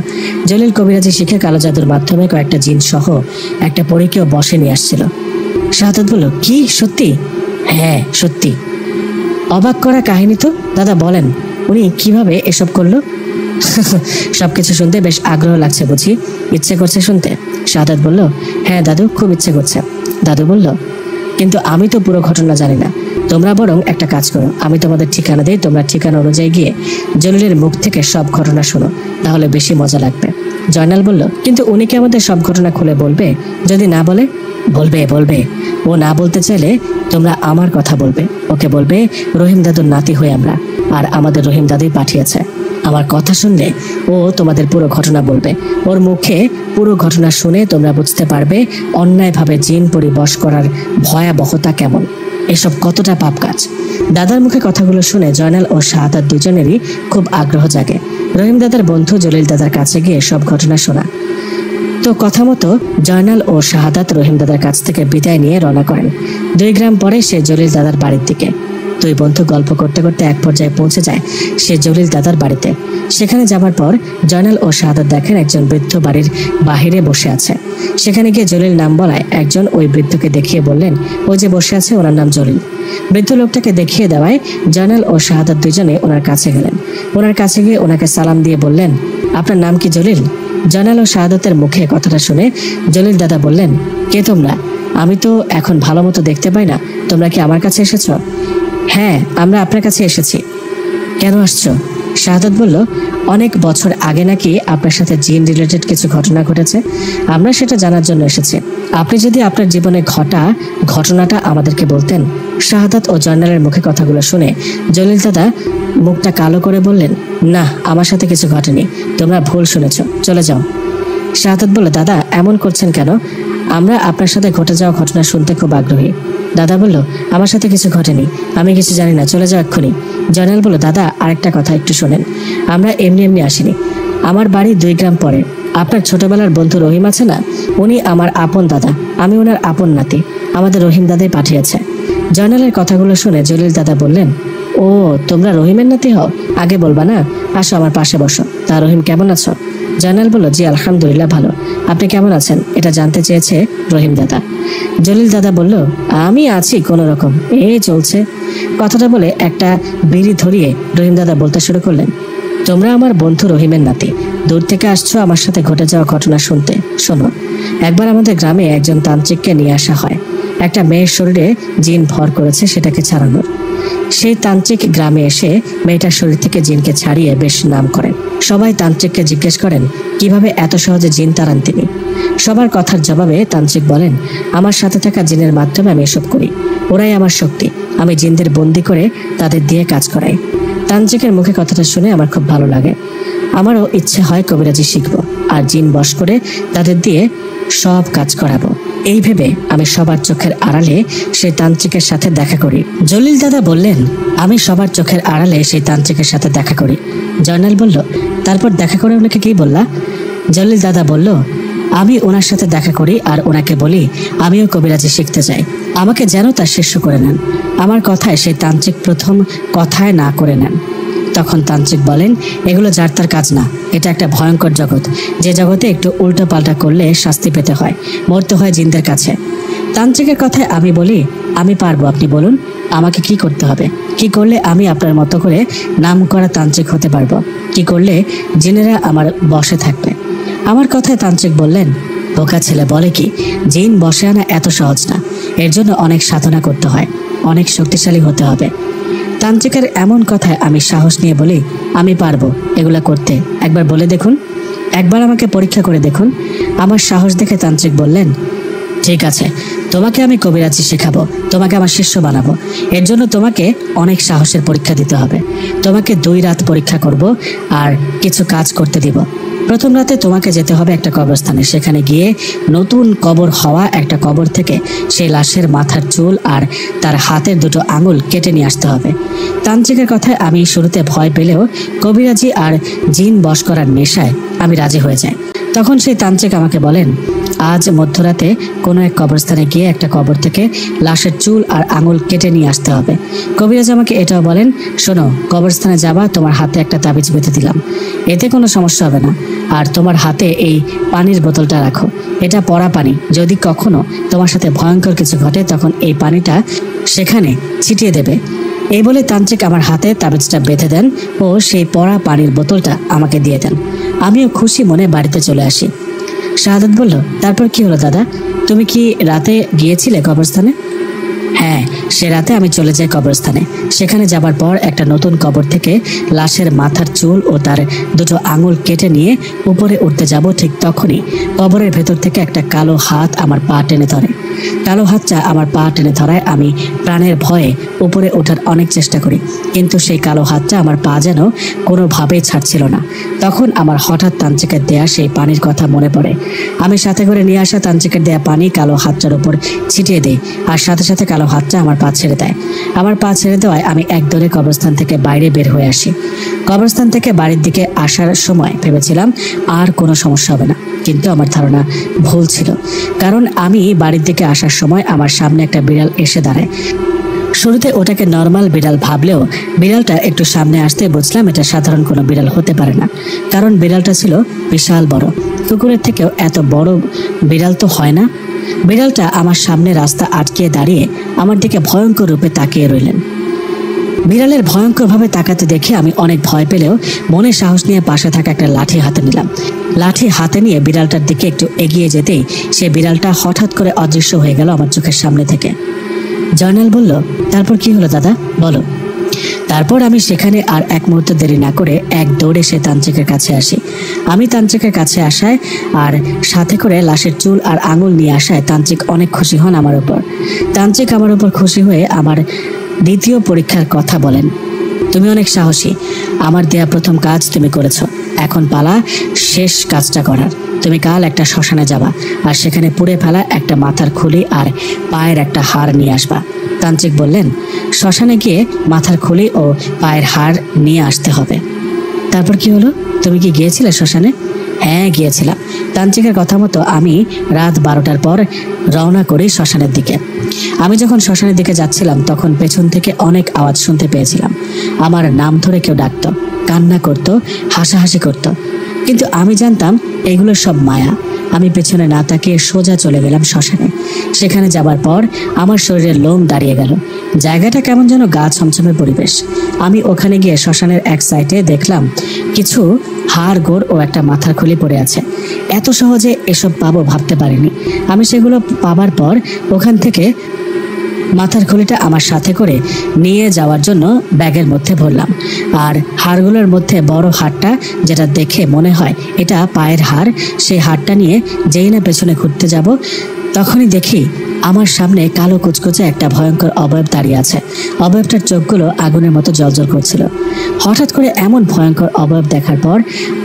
জলিল কবিরাজি শিখে কালো জাদুর মাধ্যমে কয়েকটা জিন সহ একটা পরীকেও বশে নিয়ে আসছিল। শাহাদাত বলল, কি সত্যি? হ্যাঁ সত্যি। অবাক করা কাহিনী তো। দাদা বলেন, উনি কিভাবে এসব করলো? সবকিছু শুনতে বেশ আগ্রহ লাগছে বুঝি? ইচ্ছে করছে শুনতে? শাহাদাত বলল, হ্যাঁ দাদু, খুব ইচ্ছে করছে। দাদু বলল, কিন্তু আমি তো পুরো ঘটনা জানি না। তোমরা বরং একটা কাজ করো, আমি তোমাদের ঠিকানা দিই, তোমরা ঠিকানা অনুযায়ী গিয়ে জলিলের মুখ থেকে সব ঘটনা শোনো, তাহলে বেশি মজা লাগবে। জয়নাল বলল, কিন্তু উনি কি আমাদের সব ঘটনা খুলে বলবে? যদি না বলে? বলবে বলবে। ও না বলতে চাইলে তোমরা আমার কথা বলবে। ওকে বলবে রহিম দাদুর নাতি হয়ে আমরা, আর আমাদের রহিম দাদুই পাঠিয়েছে। আমার কথা শুনলে ও তোমাদের পুরো ঘটনা বলবে। ওর মুখে পুরো ঘটনা শুনে তোমরা বুঝতে পারবে অন্যায়ভাবে জিন পরি বশ করার ভয়াবহতা কেমন, এসব কতটা পাপ কাজ। দাদার মুখে কথাগুলো শুনে জয়নাল ও শাহাদাত দুজনেরই খুব আগ্রহ জাগে। রহিম দাদার বন্ধু জলিল দাদার কাছে গিয়ে সব ঘটনা শোনা। তো কথা মতো জয়নাল ও শাহাদাত রহিম দাদার কাছ থেকে বিদায় নিয়ে রওনা করেন। 2 গ্রাম পরে সে জলিল দাদার বাড়ির দিকে। 2 বন্ধু গল্প করতে করতে এক পর্যায়ে পৌঁছে যায় সে জলিল দাদার বাড়িতে। সেখানে যাবার পর জয়নাল ও শাহাদাত দেখেন একজন বৃদ্ধ বাড়ির বাহিরে বসে আছে। সেখানে গিয়ে জলিল নাম বলায় একজন ওই বৃদ্ধকে দেখিয়ে বললেন, ও যে বসে আছে ওনার নাম জলিল। বৃদ্ধ লোকটাকে দেখিয়ে দেওয়ায় জয়নাল ও শাহাদাত দুজনে ওনার কাছে গেলেন। ওনার কাছে গিয়ে ওনাকে সালাম দিয়ে বললেন, আপনার নাম কি জলিল? জয়নাল ও শাহাদাতের মুখে কথাটা শুনে জলিল দাদা বললেন, কে তোমরা? আমি তো এখন ভালো মতো দেখতে পাই না, তোমরা কি আমার কাছে এসেছ? হ্যাঁ, আমরা আপনার কাছে এসেছি। কেন আসছো? শাহাদাত বলল, অনেক বছর আগে নাকি আপনার সাথে জিন রিলেটেড কিছু ঘটনা ঘটেছে, আমরা সেটা জানার জন্য এসেছি। আপনি যদি আপনার জীবনে ঘটা ঘটনাটা আমাদেরকে বলতেন। শাহাদাত ও জয়নালের মুখে কথাগুলো শুনে জলিল দাদা মুখটা কালো করে বললেন, না, আমার সাথে কিছু ঘটেনি, তোমরা ভুল শুনেছ, চলে যাও। শাহাদাত বলল, দাদা এমন করছেন কেন? আমরা আপনার সাথে ঘটে যাওয়া ঘটনা শুনতে খুব আগ্রহী। দাদা বলল, আমার সাথে কিছু ঘটেনি, আমি কিছু জানি না, চলে যাও এক্ষুনি। জয়নাল বলল, দাদা আরেকটা কথা একটু শোনেন, আমরা এমনি এমনি আসিনি। আমার বাড়ি 2 গ্রাম পরে। আপনার ছোটবেলার বন্ধু রহিম আছে না, উনি আমার আপন দাদা, আমি ওনার আপন নাতি, আমাদের রহিম দাদাই পাঠিয়েছে। জয়নালের কথাগুলো শুনে জলিল দাদা বললেন, ও তোমরা রহিমের নাতি হও? আগে বলবা না? আসো আমার পাশে বসো। তা রহিম কেমন আছো? জয়নাল বলল, জি আলহামদুলিল্লাহ ভালো, আপনি কেমন আছেন এটা জানতে চেয়েছে রহিম দাদা। জলিল দাদা বলল, আমি আছি কোনো রকম, এই চলছে। কথাটা বলে একটা বিড়ি ধরিয়ে রহিম দাদা বলতে শুরু করলেন, তোমরা আমার বন্ধু রহিমের নাতি, দূর থেকে আসছো আমার সাথে ঘটে যাওয়া ঘটনা শুনতে। শোনো, একবার আমাদের গ্রামে একজন তান্ত্রিককে নিয়ে আসা হয় একটা মেয়ের শরীরে জিন ভর করেছে সেটাকে ছাড়ানোর। সেই তান্ত্রিক গ্রামে এসে মেয়েটার শরীর থেকে জিনকে ছাড়িয়ে বেশ নাম করেন। সবাই তান্ত্রিককে জিজ্ঞেস করেন কিভাবে এত সহজে জিন তাড়ান তিনি। সবার কথার জবাবে তান্ত্রিক বলেন, আমার সাথে থাকা জিনের মাধ্যমে আমি এসব করি, ওরাই আমার শক্তি, আমি জিনদের বন্দি করে তাদের দিয়ে কাজ করাই। তান্ত্রিকের মুখে কথাটা শুনে আমার খুব ভালো লাগে। আমারও ইচ্ছে হয় কবিরাজি শিখবো আর জিন বশ করে তাদের দিয়ে সব কাজ করাবো। এই ভেবে আমি সবার চোখের আড়ালে সেই তান্ত্রিকের সাথে দেখা করি। জলিল দাদা বললেন, আমি সবার চোখের আড়ালে সেই তান্ত্রিকের সাথে দেখা করি। জয়নাল বলল, তারপর দেখা করে ওনাকে কি বললা? জলিল দাদা বলল, আমি ওনার সাথে দেখা করি আর ওনাকে বলি আমিও কবিরাজি শিখতে চাই, আমাকে যেন তার শিষ্য করে নেন। আমার কথায় সেই তান্ত্রিক প্রথম কথায় না করে নেন। তখন তান্ত্রিক বলেন, এগুলো যার তার কাজ না, এটা একটা ভয়ঙ্কর জগৎ, যে জগতে একটু উল্টো পাল্টা করলে শাস্তি পেতে হয়, মরতে হয় জিনদের কাছে। তান্ত্রিকের কথায় আমি বলি, আমি পারবো, আপনি বলুন আমাকে কি করতে হবে, কি করলে আমি আপনার মতো করে নাম করা তান্ত্রিক হতে পারবো, কি করলে জিনেরা আমার বশে থাকবে। আমার কথায় তান্ত্রিক বললেন, বোকা ছেলে, বলে কি, জিন বশে আনা এত সহজ না, এর জন্য অনেক সাধনা করতে হয়, অনেক শক্তিশালী হতে হবে। তান্ত্রিকের এমন কথায় আমি সাহস নিয়ে বলি, আমি পারবো এগুলা করতে, একবার বলে দেখুন, একবার আমাকে পরীক্ষা করে দেখুন। আমার সাহস দেখে তান্ত্রিক বললেন, ঠিক আছে, তোমাকে আমি কবিরাজি শেখাবো, তোমাকে আমার শিষ্য বানাবো। এর জন্য তোমাকে অনেক সাহসের পরীক্ষা দিতে হবে। তোমাকে 2 রাত পরীক্ষা করব আর কিছু কাজ করতে দিব। প্রথম রাতে তোমাকে যেতে হবে একটা কবরস্থানে, সেখানে গিয়ে নতুন কবর হওয়া একটা কবর থেকে সেই লাশের মাথার চুল আর তার হাতের 2টো আঙুল কেটে নিয়ে আসতে হবে। তান্ত্রিকের কথায় আমি শুরুতে ভয় পেলেও কবিরাজি আর জিন বশ করার নেশায় আমি রাজি হয়ে যাই। তখন সেই তান্ত্রিক আমাকে বলেন, আজ মধ্যরাতে কোনো এক কবরস্থানে গিয়ে একটা কবর থেকে লাশের চুল আর আঙুল কেটে নিয়ে আসতে হবে। কবিরাজ আমাকে এটাও বলেন, শোনো, কবরস্থানে যাবা, তোমার হাতে একটা তাবিজ বেঁধে দিলাম, এতে কোনো সমস্যা হবে না। আর তোমার হাতে এই পানির বোতলটা রাখো, এটা পড়া পানি, যদি কখনো তোমার সাথে ভয়ঙ্কর কিছু ঘটে তখন এই পানিটা সেখানে ছিটিয়ে দেবে। এই বলে তান্ত্রিক আমার হাতে তাবিজটা বেঁধে দেন ও সেই পড়া পানির বোতলটা আমাকে দিয়ে দেন। আমিও খুশি মনে বাড়িতে চলে আসি। শাহাদাত বলল, তারপর কি হলো দাদা, তুমি কি রাতে গিয়েছিলে কবরস্থানে? হ্যাঁ, সে রাতে আমি চলে যাই কবরস্থানে। সেখানে যাবার পর একটা নতুন কবর থেকে লাশের মাথার চুল ও তার 2টো আঙুল কেটে নিয়ে উপরে উঠতে যাব, ঠিক তখনই কবরের ভেতর থেকে একটা কালো হাত আমার পা টেনে ধরে। কালো হাতটা আমার পা টেনে ধরায় আমি প্রাণের ভয়ে উপরে ওঠার অনেক চেষ্টা করি, কিন্তু সেই কালো হাতটা আমার পা যেন কোনোভাবেই ছাড়ছিল না। তখন আমার হঠাৎ তান্ত্রিকের দেয়া সেই পানির কথা মনে পড়ে। আমি সাথে করে নিয়ে আসা তান্ত্রিকের দেয়া পানি কালো হাতটার উপর ছিটিয়ে দিই আর সাথে সাথে কালো হাতটা আমার পা ছেড়ে দেয়। আমার পা ছেড়ে দেওয়ায় আমি একদৌড়ে কবরস্থান থেকে বাইরে বের হয়ে আসি। কবরস্থান থেকে বাড়ির দিকে আসার সময় ভেবেছিলাম আর কোনো সমস্যা হবে না, কিন্তু আমার ধারণা ভুল ছিল। কারণ আমি বাড়ির দিকে আসার সময় আমার সামনে একটা বিড়াল এসে দাঁড়ায়। শুরুতে ওটাকে নর্মাল বিড়াল ভাবলেও বিড়ালটা একটু সামনে আসতে বুঝলাম এটা সাধারণ কোনো বিড়াল হতে পারে না, কারণ বিড়ালটা ছিল বিশাল বড়, কুকুরের থেকেও এত বড় বিড়াল তো হয় না। বিড়ালটা আমার সামনে রাস্তা আটকে দাঁড়িয়ে আমার দিকে ভয়ঙ্কর রূপে তাকিয়ে রইলেন। বিড়ালের ভয়ঙ্করভাবে তাকাতে দেখে আমি অনেক ভয় পেলেও মনে সাহস নিয়ে পাশে থাকা একটা লাঠি হাতে নিলাম। লাঠি হাতে নিয়ে বিড়ালটার দিকে একটু এগিয়ে যেতেই সে বিড়ালটা হঠাৎ করে অদৃশ্য হয়ে গেল আমার চোখের সামনে থেকে। জয়নাল বলল, তারপর কি হলো দাদা, বলো। তারপর আমি সেখানে আর এক মুহূর্ত দেরি না করে এক দৌড়ে সে তান্ত্রিকের কাছে আসি। আমি তান্ত্রিকের কাছে আসায় আর সাথে করে লাশের চুল আর আঙুল নিয়ে আসায় তান্ত্রিক অনেক খুশি হন আমার উপর। তান্ত্রিক আমার উপর খুশি হয়ে আমার দ্বিতীয় পরীক্ষার কথা বলেন। তুমি অনেক সাহসী, আমার দেয়া প্রথম কাজ তুমি করেছো, এখন পালা শেষ কাজটা করার। তুমি কাল একটা শ্মশানে যাবা আর সেখানে পুড়ে ফেলা একটা মাথার খুলি আর পায়ের একটা হাড় নিয়ে আসবা। তান্ত্রিক বললেন, শ্মশানে গিয়ে মাথার খুলি ও পায়ের হাড় নিয়ে আসতে হবে। তারপর কি হলো, তুমি কি গিয়েছিলে শ্মশানে? হ্যাঁ, গিয়েছিলাম। তান্ত্রিকের কথা মতো আমি রাত 12টার পর রওনা করি শ্মশানের দিকে। আমি যখন শ্মশানের দিকে যাচ্ছিলাম তখন পেছন থেকে অনেক আওয়াজ শুনতে পেয়েছিলাম। আমার নাম ধরে কেউ ডাকতো, কান্না করত, হাসাহাসি করত, কিন্তু আমি জানতাম এগুলো সব মায়া। আমি পেছনে না তাকিয়ে সোজা চলে গেলাম শ্মশানে। সেখানে যাবার পর আমার শরীরের লোম দাঁড়িয়ে গেল। জায়গাটা কেমন যেন গা ছমছমে পরিবেশ। আমি ওখানে গিয়ে শ্মশানের এক সাইডে দেখলাম কিছু হাড় গোড় ও একটা মাথার খুলি পড়ে আছে। এত সহজে এসব পাবো ভাবতে পারিনি। আমি সেগুলো পাবার পর ওখান থেকে মাথার খুলিটা আমার সাথে করে নিয়ে যাওয়ার জন্য ব্যাগের মধ্যে ভরলাম। আর হাড়গুলোর মধ্যে বড় হাড়টা, যেটা দেখে মনে হয় এটা পায়ের হাড়, সেই হাড়টা নিয়ে যেই না পেছনে ঘুরতে যাব, তখনই দেখি আমার সামনে কালো কুচকুচে একটা ভয়ঙ্কর অবয়ব দাঁড়িয়ে আছে। অবয়বটার চোখগুলো আগুনের মতো জ্বলজ্বল করছিল। হঠাৎ করে এমন ভয়ঙ্কর অবয়ব দেখার পর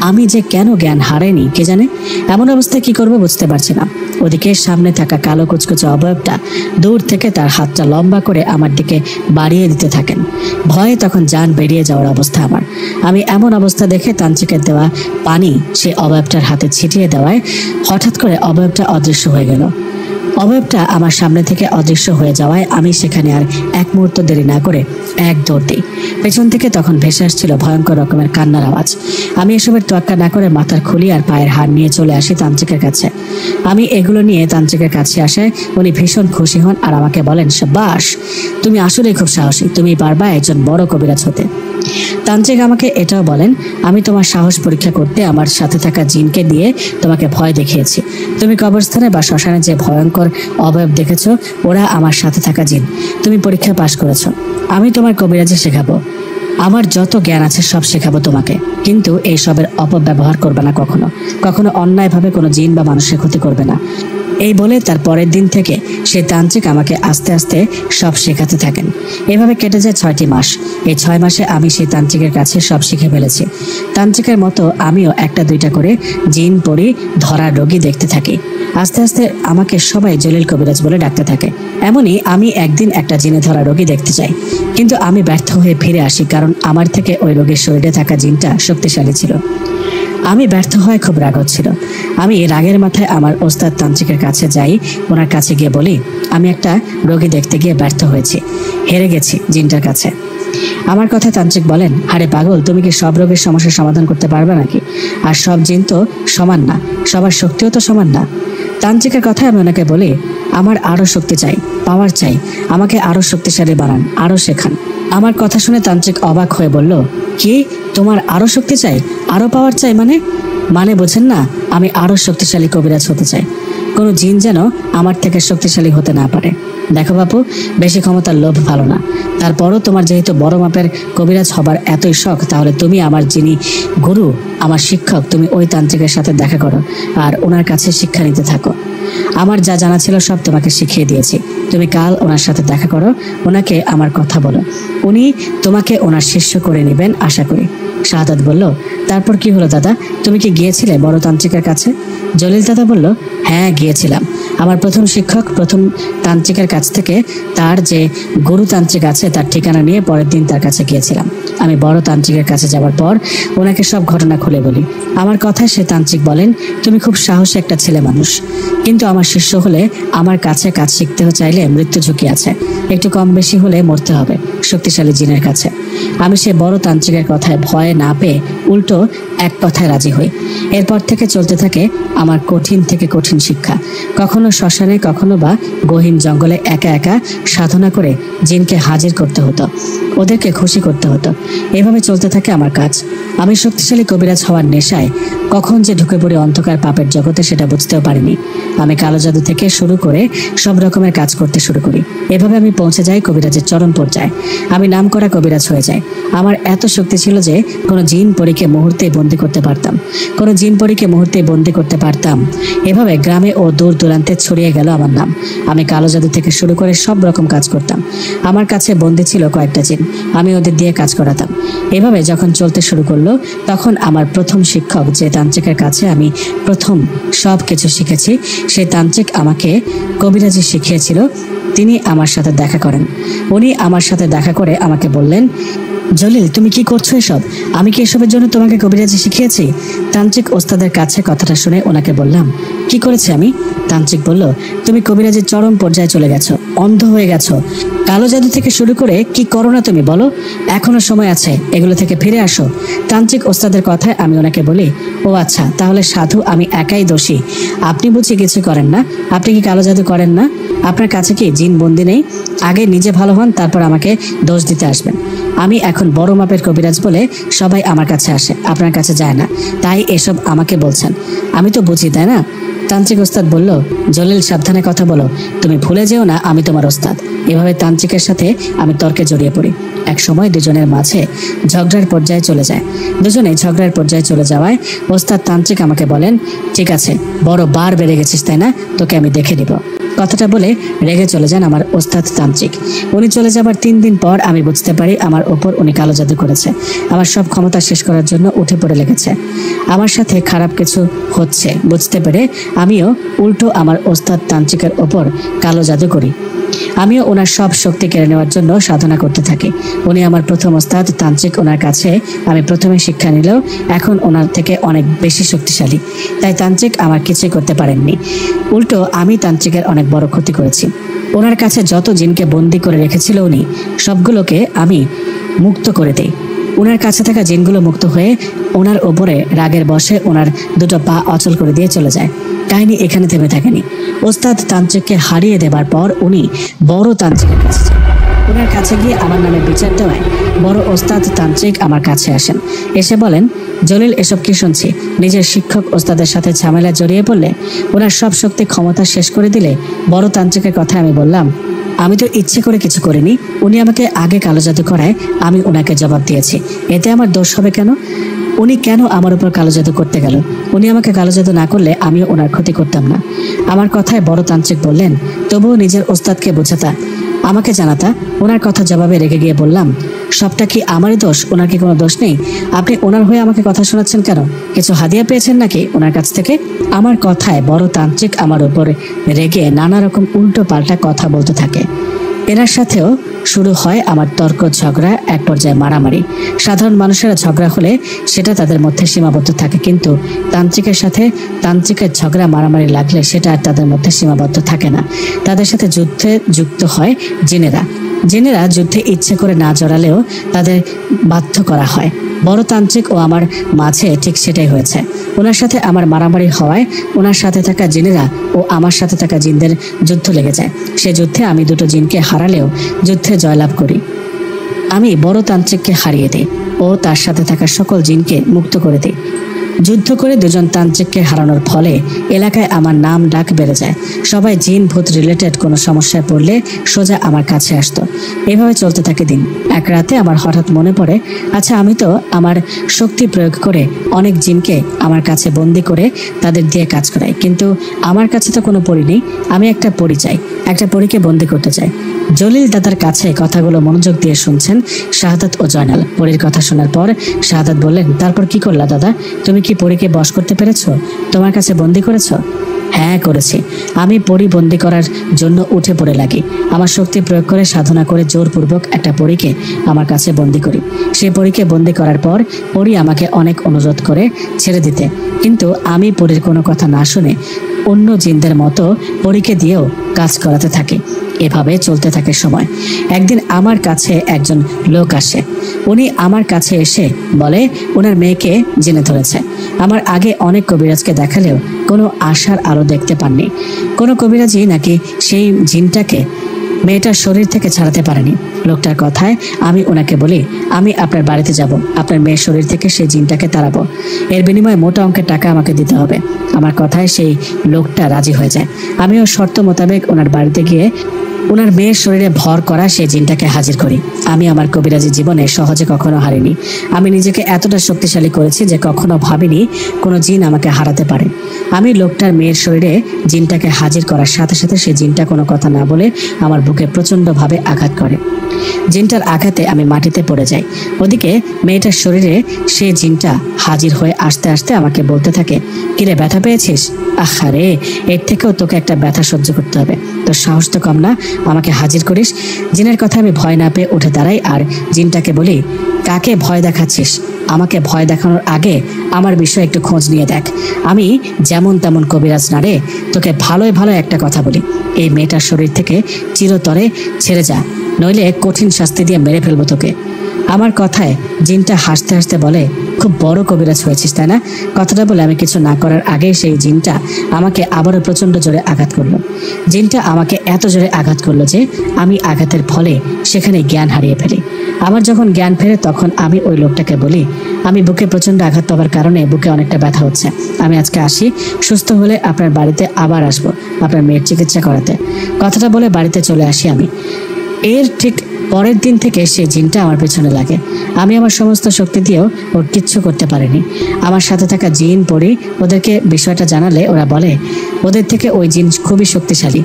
আমি যে কেন জ্ঞান হারাইনি কে জানে। এমন অবস্থায় কি করবো বুঝতে পারছি না। ওদিকে সামনে থাকা কালো কুচকুচে অবয়বটা দূর থেকে তার হাতটা লম্বা করে আমার দিকে বাড়িয়ে দিতে থাকেন। ভয়ে তখন জান বেরিয়ে যাওয়ার অবস্থা আমার। আমি এমন অবস্থা দেখে তান্ত্রিকের দেওয়া পানি সে অবয়বটার হাতে ছিটিয়ে দেওয়ায় হঠাৎ করে অবয়বটা অদৃশ্য হয়ে গেল। অবয়বটা আমার সামনে থেকে অদৃশ্য হয়ে যাওয়ায় আমি সেখানে আর এক মুহূর্ত দেরি না করে এক দৌড় দিই। পেছন থেকে তখন ভেসে আসছিল ভয়ঙ্কর রকমের কান্নার আওয়াজ। আমি এসবের তোয়াক্কা না করে মাথার খুলি আর পায়ের হাড় নিয়ে চলে আসি তান্ত্রিকের কাছে। আমি এগুলো নিয়ে তান্ত্রিকের কাছে আসায় উনি ভীষণ খুশি হন আর আমাকে বলেন, সাবাস, তুমি আসলেই খুব সাহসী, তুমি পারবা একজন বড় কবিরাজ হতে। তান্ত্রিক আমাকে এটাও বলেন, আমি তোমার সাহস পরীক্ষা করতে আমার সাথে থাকা জিনকে দিয়ে তোমাকে ভয় দেখিয়েছি। তুমি কবরস্থানে বা শ্মশানে যে ভয়ঙ্কর অবয়ব দেখেছো, ওরা আমার সাথে থাকা জিন। তুমি পরীক্ষা পাশ করেছো। আমি তোমার কবিরাজি শেখাবো, আমার যত জ্ঞান আছে সব শেখাবো তোমাকে, কিন্তু এই সবের অপব্যবহার করবে না, কখনো কখনো অন্যায়ভাবে কোনো জিন বা মানুষের ক্ষতি করবে না। এই বলে তার পরের দিন থেকে সেই তান্ত্রিক আমাকে আস্তে আস্তে সব শেখাতে থাকেন। এভাবে কেটে যায় 6টি মাস। এই 6 মাসে আমি সেই তান্ত্রিকের কাছে সব শিখে ফেলেছি। তান্ত্রিকের মতো আমিও একটা দুইটা করে জিন পড়ি ধরা রোগী দেখতে থাকি। আস্তে আস্তে আমাকে সবাই জলিল কবিরাজ বলে ডাকতে থাকে। এমনই আমি একদিন একটা জিনে ধরা রোগী দেখতে চাই, কিন্তু আমি ব্যর্থ হয়ে ফিরে আসি, কারণ আমার থেকে ওই রোগীর শরীরে থাকা জিনটা শক্তিশালী ছিল। আমি ব্যর্থ হয়ে খুব রাগ হচ্ছিল। আমি রাগের মাথায় আমার ওস্তাদ তান্ত্রিকের কাছে যাই। ওনার কাছে গিয়ে বলি, আমি একটা রোগী দেখতে গিয়ে ব্যর্থ হয়েছি, হেরে গেছি জিনটার কাছে। আমার কথা তান্ত্রিক বলেন, আরে পাগল, তুমি কি সব রোগের সমস্যার সমাধান করতে পারবে নাকি? আর সব জিন তো সমান না, সবার শক্তিও তো সমান না। তান্ত্রিকের কথা আমি ওনাকে বলি, আমার আরো শক্তি চাই, পাওয়ার চাই, আমাকে আরো শক্তিশালী বানান, আরো শেখান। আমার কথা শুনে তান্ত্রিক অবাক হয়ে বলল, কি, তোমার আরো শক্তি চাই, আরো পাওয়ার চাই? মানে বোঝেন না, আমি আরো শক্তিশালী কবিরাজ হতে চাই। কোনো জিন যেন আমার থেকে শক্তিশালী হতে না পারে। দেখো বাপু, বেশি ক্ষমতার লোভ ভালো না। তারপরও তোমার যেহেতু বড় মাপের কবিরাজ হবার এতই শখ, তাহলে তুমি আমার যিনি গুরু, আমার শিক্ষক, তুমি ওই তান্ত্রিকের সাথে দেখা করো আর ওনার কাছে শিক্ষা নিতে থাকো। আমার যা জানা ছিল সব তোমাকে শিখিয়ে দিয়েছি। তুমি কাল ওনার সাথে দেখা করো, ওনাকে আমার কথা বলো, উনি তোমাকে ওনার শিষ্য করে নেবেন আশা করি। শাহাদাত বলল, তারপর কি হলো দাদা, তুমি কি গিয়েছিলে বড় তান্ত্রিকের কাছে? জলিল দাদা বলল, হ্যাঁ গিয়েছিলাম। আমার প্রথম শিক্ষক প্রথম তান্ত্রিকের কাছ থেকে তার যে গুরু তান্ত্রিক আছে তার ঠিকানা নিয়ে পরের দিন তার কাছে গিয়েছিলাম। আমি বড় তান্ত্রিকের কাছে যাওয়ার পর ওনাকে সব ঘটনা খুলে বলি। আমার কথায় সে তান্ত্রিক বলেন, তুমি খুব সাহসী একটা ছেলে মানুষ, কিন্তু আমার শিষ্য হলে আমার কাছে কাজ শিখতে চাইলে মৃত্যু ঝুঁকি আছে, একটু কম বেশি হলে মরতে হবে শক্তিশালী জিনের কাছে। আমি সে বড় তান্ত্রিকের কথায় ভয় না পেয়ে উল্টো এক কথায় রাজি হই। এরপর থেকে চলতে থাকে আমার কঠিন থেকে কঠিন শিক্ষা। কখনো শ্মশানে, কখনো বা গহীন জঙ্গলে একা একা সাধনা করে জিনকে হাজির করতে হতো, ওদেরকে খুশি করতে হতো। এভাবে চলতে থাকে আমার কাজ। আমি শক্তিশালী কবিরাজ হওয়ার নেশায় কখন যে ঢুকে পড়ি অন্ধকার পাপের জগতে সেটা বুঝতেও পারিনি। আমি কালো জাদু থেকে শুরু করে সব রকমের কাজ করতে শুরু করি। এভাবে আমি পৌঁছে যাই কবিরাজের চরম পর্যায়ে। আমি নামকরা কবিরাজ হয়ে যাই। আমার এত শক্তি ছিল যে কোনো জিন পরীকে মুহূর্তেই বন্দি করতে পারতাম, কোনো জিন পরীকে মুহূর্তেই বন্দি করতে পারতাম। এভাবে গ্রামে ও দূর দূরান্তে ছড়িয়ে গেল আমার নাম। আমি কালো জাদু থেকে শুরু করে সব রকম কাজ করতাম। আমার কাছে বন্দি ছিল কয়েকটা জিন, আমি ওদের দিয়ে কাজ করাতাম। এভাবে যখন চলতে শুরু করলো, তখন আমার প্রথম শিক্ষক, যে তান্ত্রিকের কাছে আমি প্রথম সব কিছু শিখেছি, সেই তান্ত্রিক আমাকে কবিরাজি শিখিয়েছিল, তিনি আমার সাথে দেখা করেন। উনি আমার সাথে দেখা করে আমাকে বললেন, জলিল, তুমি কি করছো এসব? আমি কি এসবের জন্য তোমাকে কবিরাজি শিখিয়েছি? তান্ত্রিক ওস্তাদের কাছে কথাটা শুনে ওনাকে বললাম, কি করেছি আমি? তান্ত্রিক বলল, তুমি কবিরাজির চরম পর্যায়ে চলে গেছো, অন্ধ হয়ে গেছো। কালো জাদু থেকে শুরু করে কি করো না তুমি বলো? এখনো সময় আছে, এগুলো থেকে ফিরে আসো। তান্ত্রিক ওস্তাদের কথায় আমি ওনাকে বলি, ও আচ্ছা, তাহলে সাধু আমি একাই দোষী, আপনি বুঝি কিছু করেন না? আপনি কি কালো জাদু করেন না? আপনার কাছে কি জিন বন্দি নেই? আগে নিজে ভালো হন, তারপর আমাকে দোষ দিতে আসবেন। আমি এখন বড় মাপের কবিরাজ বলে সবাই আমার কাছে আসে, আপনার কাছে যায় না, তাই এসব আমাকে বলছেন। আমি তো বুঝি, তাই না? তান্ত্রিক ওস্তাদ বলল, জলিল সাবধানে কথা বলো, তুমি ভুলে যেও না আমি তোমার ওস্তাদ। এভাবে তান্ত্রিকের সাথে আমি তর্কে জড়িয়ে পড়ি। এক সময় দুজনের মাঝে ঝগড়ার পর্যায়ে চলে যায়। দুজনে ঝগড়ার পর্যায়ে চলে যাওয়ায় ওস্তাদ তান্ত্রিক আমাকে বলেন, ঠিক আছে, বড় বার বেড়ে গেছিস তাই না, তোকে আমি দেখে নিব। কথাটা বলে রেগে চলে যান আমার ওস্তাদ তান্ত্রিক। উনি চলে যাবার 3 দিন পর আমি বুঝতে পারি আমার ওপর উনি কালো জাদু করেছে। আমার সব ক্ষমতা শেষ করার জন্য উঠে পড়ে লেগেছে। আমার সাথে খারাপ কিছু হচ্ছে বুঝতে পেরে আমিও উল্টো আমার ওস্তাদ তান্ত্রিকের ওপর কালো জাদু করি। আমিও ওনার সব শক্তি কেড়ে নেওয়ার জন্য সাধনা করতে থাকি। উনি আমার প্রথম ওস্তাদ তান্ত্রিক, ওনার কাছে আমি প্রথমে শিক্ষা নিলেও এখন ওনার থেকে অনেক বেশি শক্তিশালী, তাই তান্ত্রিক আমার কিছুই করতে পারেননি। উল্টো আমি তান্ত্রিকের অনেক বড় ক্ষতি করেছি। ওনার কাছে যত জিনকে বন্দি করে রেখেছিল উনি সবগুলোকে আমি মুক্ত করে দেই। ওনার কাছে থাকা জিনগুলো মুক্ত হয়ে ওনার ওপরে রাগের বশে ওনার দুটো পা অচল করে দিয়ে চলে যায়। কাহিনী এখানে থেমে থাকেনি। ওস্তাদ তান্ত্রিককে হারিয়ে দেবার পর উনি বড় তান্ত্রিকের কাছে যান। ওনার কাছে গিয়ে আমার নামে বিচার দেওয়ায় বড় ওস্তাদ তান্ত্রিক আমার কাছে আসেন। এসে বলেন, জলিল এসব কি শুনছি? নিজের শিক্ষক ওস্তাদের সাথে ঝামেলা জড়িয়ে পড়লে, ওনার সব শক্তি ক্ষমতা শেষ করে দিলে। বড় তান্ত্রিকের কথা আমি বললাম, আমি তো ইচ্ছে করে কিছু করিনি, উনি আমাকে আগে কালো জাদু করায় আমি ওনাকে জবাব দিয়েছি, এতে আমার দোষ হবে কেন? উনি কেন আমার উপর কালো জাদু করতে গেল? উনি আমাকে কালো জাদু না করলে আমিও ওনার ক্ষতি করতাম না। আমার কথায় বড় তান্ত্রিক বললেন, তবুও নিজের ওস্তাদকে বোঝাতা, আমাকে জানাতা। ওনার কথা জবাবে রেগে গিয়ে বললাম, সবটা কি আমারই দোষ? ওনার কি কোনো দোষ নেই? আপনি ওনার হয়ে আমাকে কথা শোনাচ্ছেন কেন? কিছু হাদিয়া পেয়েছেন নাকি ওনার কাছ থেকে? আমার কথায় বড় তান্ত্রিক আমার উপরে রেগে নানা রকম উল্টো পাল্টা কথা বলতে থাকে। এনার সাথেও শুরু হয় আমার তর্ক ঝগড়া, এক পর্যায়ে মারামারি। সাধারণ মানুষেরা ঝগড়া হলে সেটা তাদের মধ্যে সীমাবদ্ধ থাকে, কিন্তু তান্ত্রিকের সাথে তান্ত্রিকের ঝগড়া মারামারি লাগলে সেটা আর তাদের মধ্যে সীমাবদ্ধ থাকে না। তাদের সাথে যুদ্ধে যুক্ত হয় জিনেরা। জিনেরা যুদ্ধে ইচ্ছে করে না জড়ালেও তাদের বাধ্য করা হয়। বড় তান্ত্রিক ও আমার মাঝে ঠিক সেটাই হয়েছে। ওনার সাথে আমার মারামারি হওয়ায় ওনার সাথে থাকা জিনেরা ও আমার সাথে থাকা জিনদের যুদ্ধ লেগে যায়। সে যুদ্ধে আমি দুটো জিনকে হারালেও যুদ্ধে জয়লাভ করি। আমি বড় তান্ত্রিককে হারিয়ে দিই ও তার সাথে থাকা সকল জিনকে মুক্ত করে দিই। যুদ্ধ করে দুজন তান্ত্রিককে হারানোর ফলে এলাকায় আমার নাম ডাক বেড়ে যায়। সবাই জিন ভূত রিলেটেড কোনো সমস্যায় পড়লে সোজা আমার কাছে আসতো। এভাবে চলতে থাকে দিন। এক রাতে আমার হঠাৎ মনে পড়ে, আচ্ছা আমি তো আমার শক্তি প্রয়োগ করে অনেক জিনকে আমার কাছে বন্দি করে তাদের দিয়ে কাজ করাই, কিন্তু আমার কাছে তো কোনো পরী নেই। আমি একটা পরী চাই, একটা পরীকে বন্দি করতে চাই। জলিল দাদার কাছে কথাগুলো মনোযোগ দিয়ে শুনছেন শাহাদাত ও জয়নাল। পরীর কথা শোনার পর শাহাদাত বললেন, তারপর কি করলা দাদা? তুমি কি পরীকে বশ করতে পেরেছো? তোমার কাছে বন্দি করেছো? হ্যাঁ করেছি। আমি পরী বন্দি করার জন্য উঠে পড়ে লাগি। আমার শক্তি প্রয়োগ করে সাধনা করে জোরপূর্বক একটা পরীকে আমার কাছে বন্দি করি। সেই পরীকে বন্দি করার পর পরী আমাকে অনেক অনুরোধ করে ছেড়ে দিতে, কিন্তু আমি পরীর কোনো কথা না শুনে অন্য জিনদের মতো পরীকে দিয়েও কাজ করাতে থাকি। এভাবে চলতে থাকে সময়। একদিন আমার কাছে একজন লোক আসে। উনি আমার কাছে এসে বলে ওনার মেয়েকে জেনে ধরেছে। আমার আগে অনেক কবিরাজকে দেখালেও কোনো আশার আলো দেখতে পাননি। কোনো কবিরাজই নাকি সেই জিনটাকে মেয়েটার শরীর থেকে ছাড়াতে পারেনি। লোকটার কথায় আমি ওনাকে বলি, আমি আপনার বাড়িতে যাব, আপনার মেয়ের শরীর থেকে সেই জিনটাকে তাড়াবো। এর বিনিময়ে মোটা অঙ্কের টাকা আমাকে দিতে হবে। আমার কথায় সেই লোকটা রাজি হয়ে যায়। আমিও শর্ত মোতাবেক ওনার বাড়িতে গিয়ে ওনার মেয়ের শরীরে ভর করা সেই জিনটাকে হাজির করি। আমি আমার কবিরাজি জীবনে সহজে কখনো হারিনি। আমি নিজেকে এতটা শক্তিশালী করেছি যে কখনো ভাবিনি কোনো জিন আমাকে হারাতে পারে। আমি লোকটার মেয়ের শরীরে জিনটাকে হাজির করার সাথে সাথে সেই জিনটা কোনো কথা না বলে আমার বুকে প্রচণ্ডভাবে আঘাত করে। জিনটার আঘাতে আমি মাটিতে পড়ে যাই। ওদিকে মেয়েটার শরীরে সেই জিনটা হাজির হয়ে আসতে আসতে আমাকে বলতে থাকে, কিরে ব্যথা পেয়েছিস? আহারে, এর থেকেও তোকে একটা ব্যথা সহ্য করতে হবে। তোর সাহস তো কম না, আমাকে হাজির করিস। জিনের কথা আমি ভয় না পেয়ে উঠে দাঁড়াই আর জিনটাকে বলি, কাকে ভয় দেখাচ্ছিস? আমাকে ভয় দেখানোর আগে আমার বিষয়ে একটু খোঁজ নিয়ে দেখ। আমি যেমন তেমন কবিরাজ না রে। তোকে ভালোই ভালো একটা কথা বলি, এই মেয়েটার শরীর থেকে চিরতরে ছেড়ে যা, নইলে কঠিন শাস্তি দিয়ে মেরে ফেলবো তোকে। আমার কথায় জিনটা হাসতে হাসতে বলে, খুব বড় কবিরাজ হয়েছিস তাই না? কথাটা বলে আমি কিছু না করার আগেই সেই জিনটা আমাকে আবারও প্রচন্ড জোরে আঘাত করলো। জিনটা আমাকে এত জোরে আঘাত করলো যে আমি আঘাতের ফলে সেখানে জ্ঞান হারিয়ে ফেলি। আমার যখন জ্ঞান ফেরে তখন আমি ওই লোকটাকে বলি, আমি বুকে প্রচন্ড আঘাত পাওয়ার কারণে বুকে অনেকটা ব্যথা হচ্ছে, আমি আজকে আসি, সুস্থ হলে আপনার বাড়িতে আবার আসবো আপনার মেয়ের চিকিৎসা করাতে। কথাটা বলে বাড়িতে চলে আসি আমি। এর ঠিক পরের দিন থেকে সেই জিনটা আমার পেছনে লাগে। আমি আমার সমস্ত শক্তি দিয়েও ওর কিচ্ছু করতে পারিনি। আমার সাথে থাকা জিন পড়ি ওদেরকে বিষয়টা জানালে ওরা বলে ওদের থেকে ওই জিন খুবই শক্তিশালী,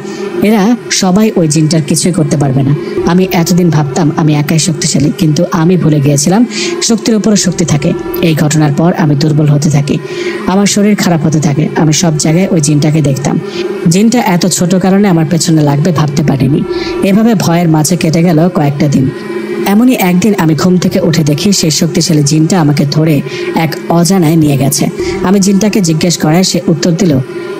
এরা সবাই ওই জিনটার কিছুই করতে পারবে না। আমি এতদিন ভাবতাম আমি একাই শক্তিশালী, কিন্তু আমি ভুলে গিয়েছিলাম শক্তির উপরও শক্তি থাকে। এই ঘটনার পর আমি দুর্বল হতে থাকি, আমার শরীর খারাপ হতে থাকে। আমি সব জায়গায় ওই জিনটাকে দেখতাম। জিনটা এত ছোট কারণে আমার পেছনে লাগবে ভাবতে পারিনি। এভাবে ভয়ের মাঝে কেটে গেল কয়েকটা দিন। এমনই একদিন আমি ঘুম থেকে উঠে দেখি সেই শক্তিশালী জিনটা আমাকে ধরে এক অজানায় নিয়ে গেছে। আমি জিনটাকে জিজ্ঞেস করায় সে উত্তর দিল,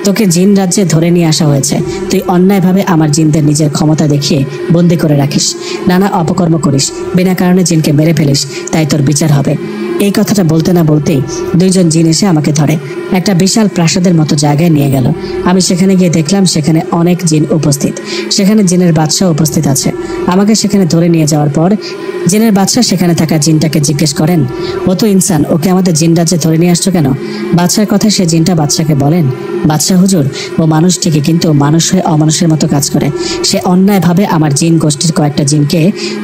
তোকে জিন রাজ্যে ধরে নিয়ে আসা হয়েছে, তুই অন্যায়ভাবে আমার জিনদের নিজের ক্ষমতা দেখিয়ে বন্দি করে রাখিস, নানা অপকর্ম করিস, বিনা কারণে জিনকে মেরে ফেলিস, তাই তোর বিচার হবে। এই কথাটা বলতে না বলতেই দুইজন জিন এসে আমাকে ধরে একটা বিশাল প্রাসাদের মতো জায়গায় নিয়ে গেল। আমি সেখানে গিয়ে দেখলাম সেখানে অনেক জিন উপস্থিত, সেখানে জিনের বাদশা উপস্থিত আছে। আমাকে সেখানে ধরে নিয়ে যাওয়ার পর জিনের বাদশা সেখানে থাকা জিনটাকে জিজ্ঞেস করেন, ও তো ইনসান, ওকে আমাদের জিন রাজ্যে ধরে নিয়ে আসছো কেন? বাদশার কথা সে জিনটা বাদশাকে বলেন, বাদশা হুজুর, ও মানুষ ঠিকই, কিন্তু মানুষ হয়ে অমানুষের মতো কাজ করে। সে অন্যায়ভাবে আমার জিন গোষ্ঠীর কয়েকটা জিনকে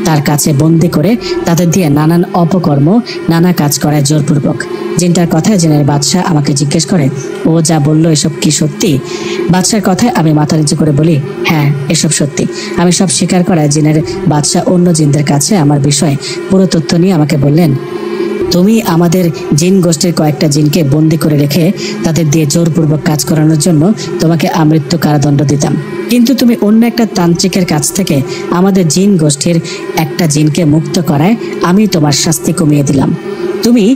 তার কাছে বন্দি করে তাদের দিয়ে নানান অপকর্ম, নানা কাজ করায় জোরপূর্বক। জিনটার কথায় জিনের বাদশা আমাকে জিজ্ঞেস করে, ও যা বললো এসব কি সত্যি? বাদশার কথায় আমি মাথা নিচু করে বলি, হ্যাঁ এসব সত্যি। আমি সব স্বীকার করায় জিনের বাদশা অন্য জিনদের কাছে আমার বিষয়ে পুরো তথ্য নিয়ে আমাকে বললেন, তুমি আমাদের জিন গোষ্ঠীর কয়েকটা জিনকে বন্দি করে রেখে তাদের দিয়ে জোরপূর্বক কাজ করানোর জন্য তোমাকে আমৃত্যু কারাদণ্ড দিতাম, কিন্তু তুমি অন্য একটা তান্ত্রিকের কাছ থেকে আমাদের জিন গোষ্ঠীর একটা জিনকে মুক্ত করায় আমি তোমার শাস্তি কমিয়ে দিলাম। তুমি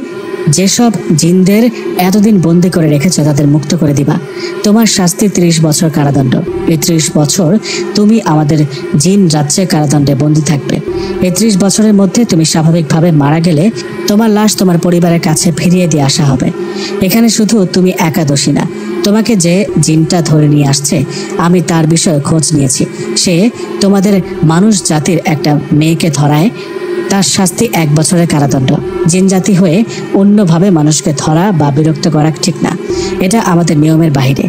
যেসব জিনদের এতদিন বন্দি করে রেখেছ তাদের মুক্ত করে দিবা। তোমার শাস্তি 30 বছর কারাদণ্ড। এই 30 বছর তুমি আমাদের জিন রাজ্যে কারাদণ্ডে বন্দী থাকবে। এই 30 বছরের মধ্যে তুমি স্বাভাবিকভাবে মারা গেলে তোমার লাশ তোমার পরিবারের কাছে ফিরিয়ে দিয়ে আসা হবে। এখানে শুধু তুমি একা দোষী না, তোমাকে যে জিনটা ধরে নিয়ে আসছে আমি তার বিষয়ে খোঁজ নিয়েছি। সে তোমাদের মানুষ জাতির একটা মেয়েকে ধরায়, তার শাস্তি 1 বছরের কারাদণ্ড। জিন জাতি হয়ে অন্যভাবে মানুষকে ধরা বা বিরক্ত করা ঠিক না, এটা আমাদের নিয়মের বাইরে।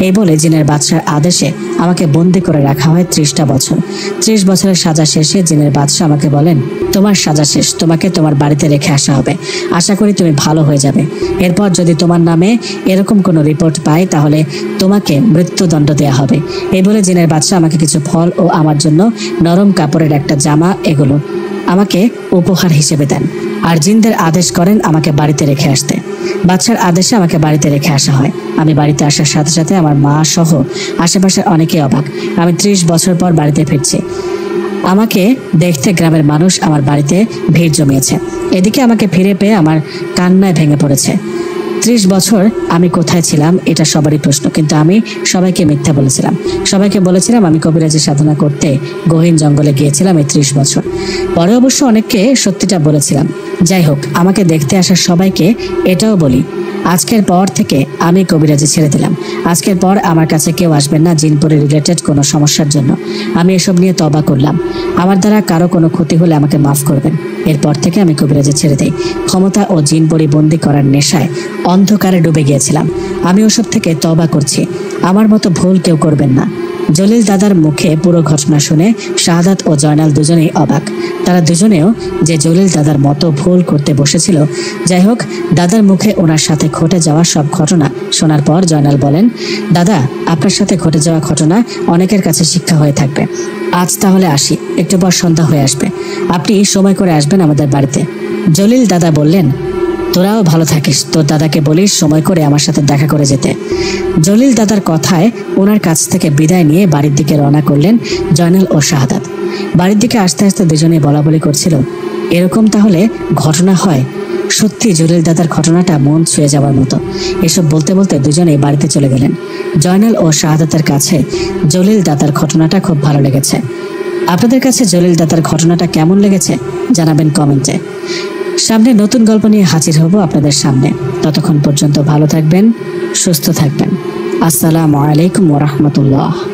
এই বলে জিনের বাদশার আদেশে আমাকে বন্দি করে রাখা হয় 30টা বছর। 30 বছরের সাজা শেষে জিনের বাদশা আমাকে বলেন, তোমার সাজা শেষ, তোমাকে তোমার বাড়িতে রেখে আসা হবে। আশা করি তুমি ভালো হয়ে যাবে। এরপর যদি তোমার নামে এরকম কোনো রিপোর্ট পাই তাহলে তোমাকে মৃত্যুদণ্ড দেওয়া হবে। এই বলে জিনের বাদশা আমাকে কিছু ফল ও আমার জন্য নরম কাপড়ের একটা জামা এগুলো আমাকে উপহার হিসেবে দেন, আর জিনদের আদেশ করেন আমাকে বাড়িতে রেখে আসতে। বাদশার আদেশে আমাকে বাড়িতে রেখে আসা হয়। আমি বাড়িতে আসার সাথে সাথে আমার মা সহ আশেপাশের অনেকেই অবাক। আমি 30 বছর পর বাড়িতে ফিরছি। আমাকে দেখতে গ্রামের মানুষ আমার বাড়িতে ভিড় জমিয়েছে। এদিকে আমাকে ফিরে পেয়ে আমার কান্নায় ভেঙে পড়েছে। 30 বছর আমি কোথায় ছিলাম এটা সবারই প্রশ্ন, কিন্তু আমি সবাইকে মিথ্যা বলেছিলাম। সবাইকে বলেছিলাম আমি কবিরাজের সাধনা করতে গহীন জঙ্গলে গিয়েছিলাম এই 30 বছর। পরে অবশ্য অনেককে সত্যিটা বলেছিলাম। যাই হোক, আমাকে দেখতে আসা সবাইকে এটাও বলি, আজকের পর থেকে আমি কবিরাজি ছেড়ে দিলাম। আজকের পর আমার কাছে কেউ আসবেন না জিনপুরি রিলেটেড কোনো সমস্যার জন্য। আমি এসব নিয়ে তওবা করলাম। আমার দ্বারা কারো কোনো ক্ষতি হলে আমাকে মাফ করবেন। এরপর থেকে আমি কবিরাজি ছেড়ে দেই। ক্ষমতা ও জিনপুরি বন্দি করার নেশায় অন্ধকারে ডুবে গিয়েছিলাম। আমি ওসব থেকে তওবা করছি। আমার মতো ভুল কেউ করবেন না। জলিল দাদার মুখে পুরো ঘটনা শুনে শাহাদাত ও জয়নাল দুজনেই অবাক। তারা দুজনেও যে জলিল দাদার মতো ভুল করতে বসেছিল। যাই হোক, দাদার মুখে ওনার সাথে ঘটে যাওয়া সব ঘটনা শোনার পর জয়নাল বলেন, দাদা, আপনার সাথে ঘটে যাওয়া ঘটনা অনেকের কাছে শিক্ষা হয়ে থাকবে। আজ তাহলে আসি, একটু পর সন্ধ্যা হয়ে আসবে। আপনি সময় করে আসবেন আমাদের বাড়িতে। জলিল দাদা বললেন, তোরাও ভালো থাকিস, তোর দাদাকে বলিস সময় করে আমার সাথে দেখা করে যেতে। জলিল দাদার কথায় ওনার কাছ থেকে বিদায় নিয়ে বাড়ির দিকে রওনা করলেন জয়নাল ও শাহাদাত। বাড়ির দিকে আস্তে আস্তে দুজনেই বলাবলি করছিল, এরকম তাহলে ঘটনা হয়। সত্যি জলিল দাদার ঘটনাটা মন ছুঁয়ে যাওয়ার মতো। এসব বলতে বলতে দুজনেই বাড়িতে চলে গেলেন। জয়নাল ও শাহাদাতের কাছে জলিল দাদার ঘটনাটা খুব ভালো লেগেছে। আপনাদের কাছে জলিল দাতার ঘটনাটা কেমন লেগেছে জানাবেন কমেন্টে। সামনে নতুন গল্প নিয়ে হাজির হব আপনাদের সামনে। ততক্ষণ পর্যন্ত ভালো থাকবেন, সুস্থ থাকবেন। আসসালামু আলাইকুম ওয়া রাহমাতুল্লাহ।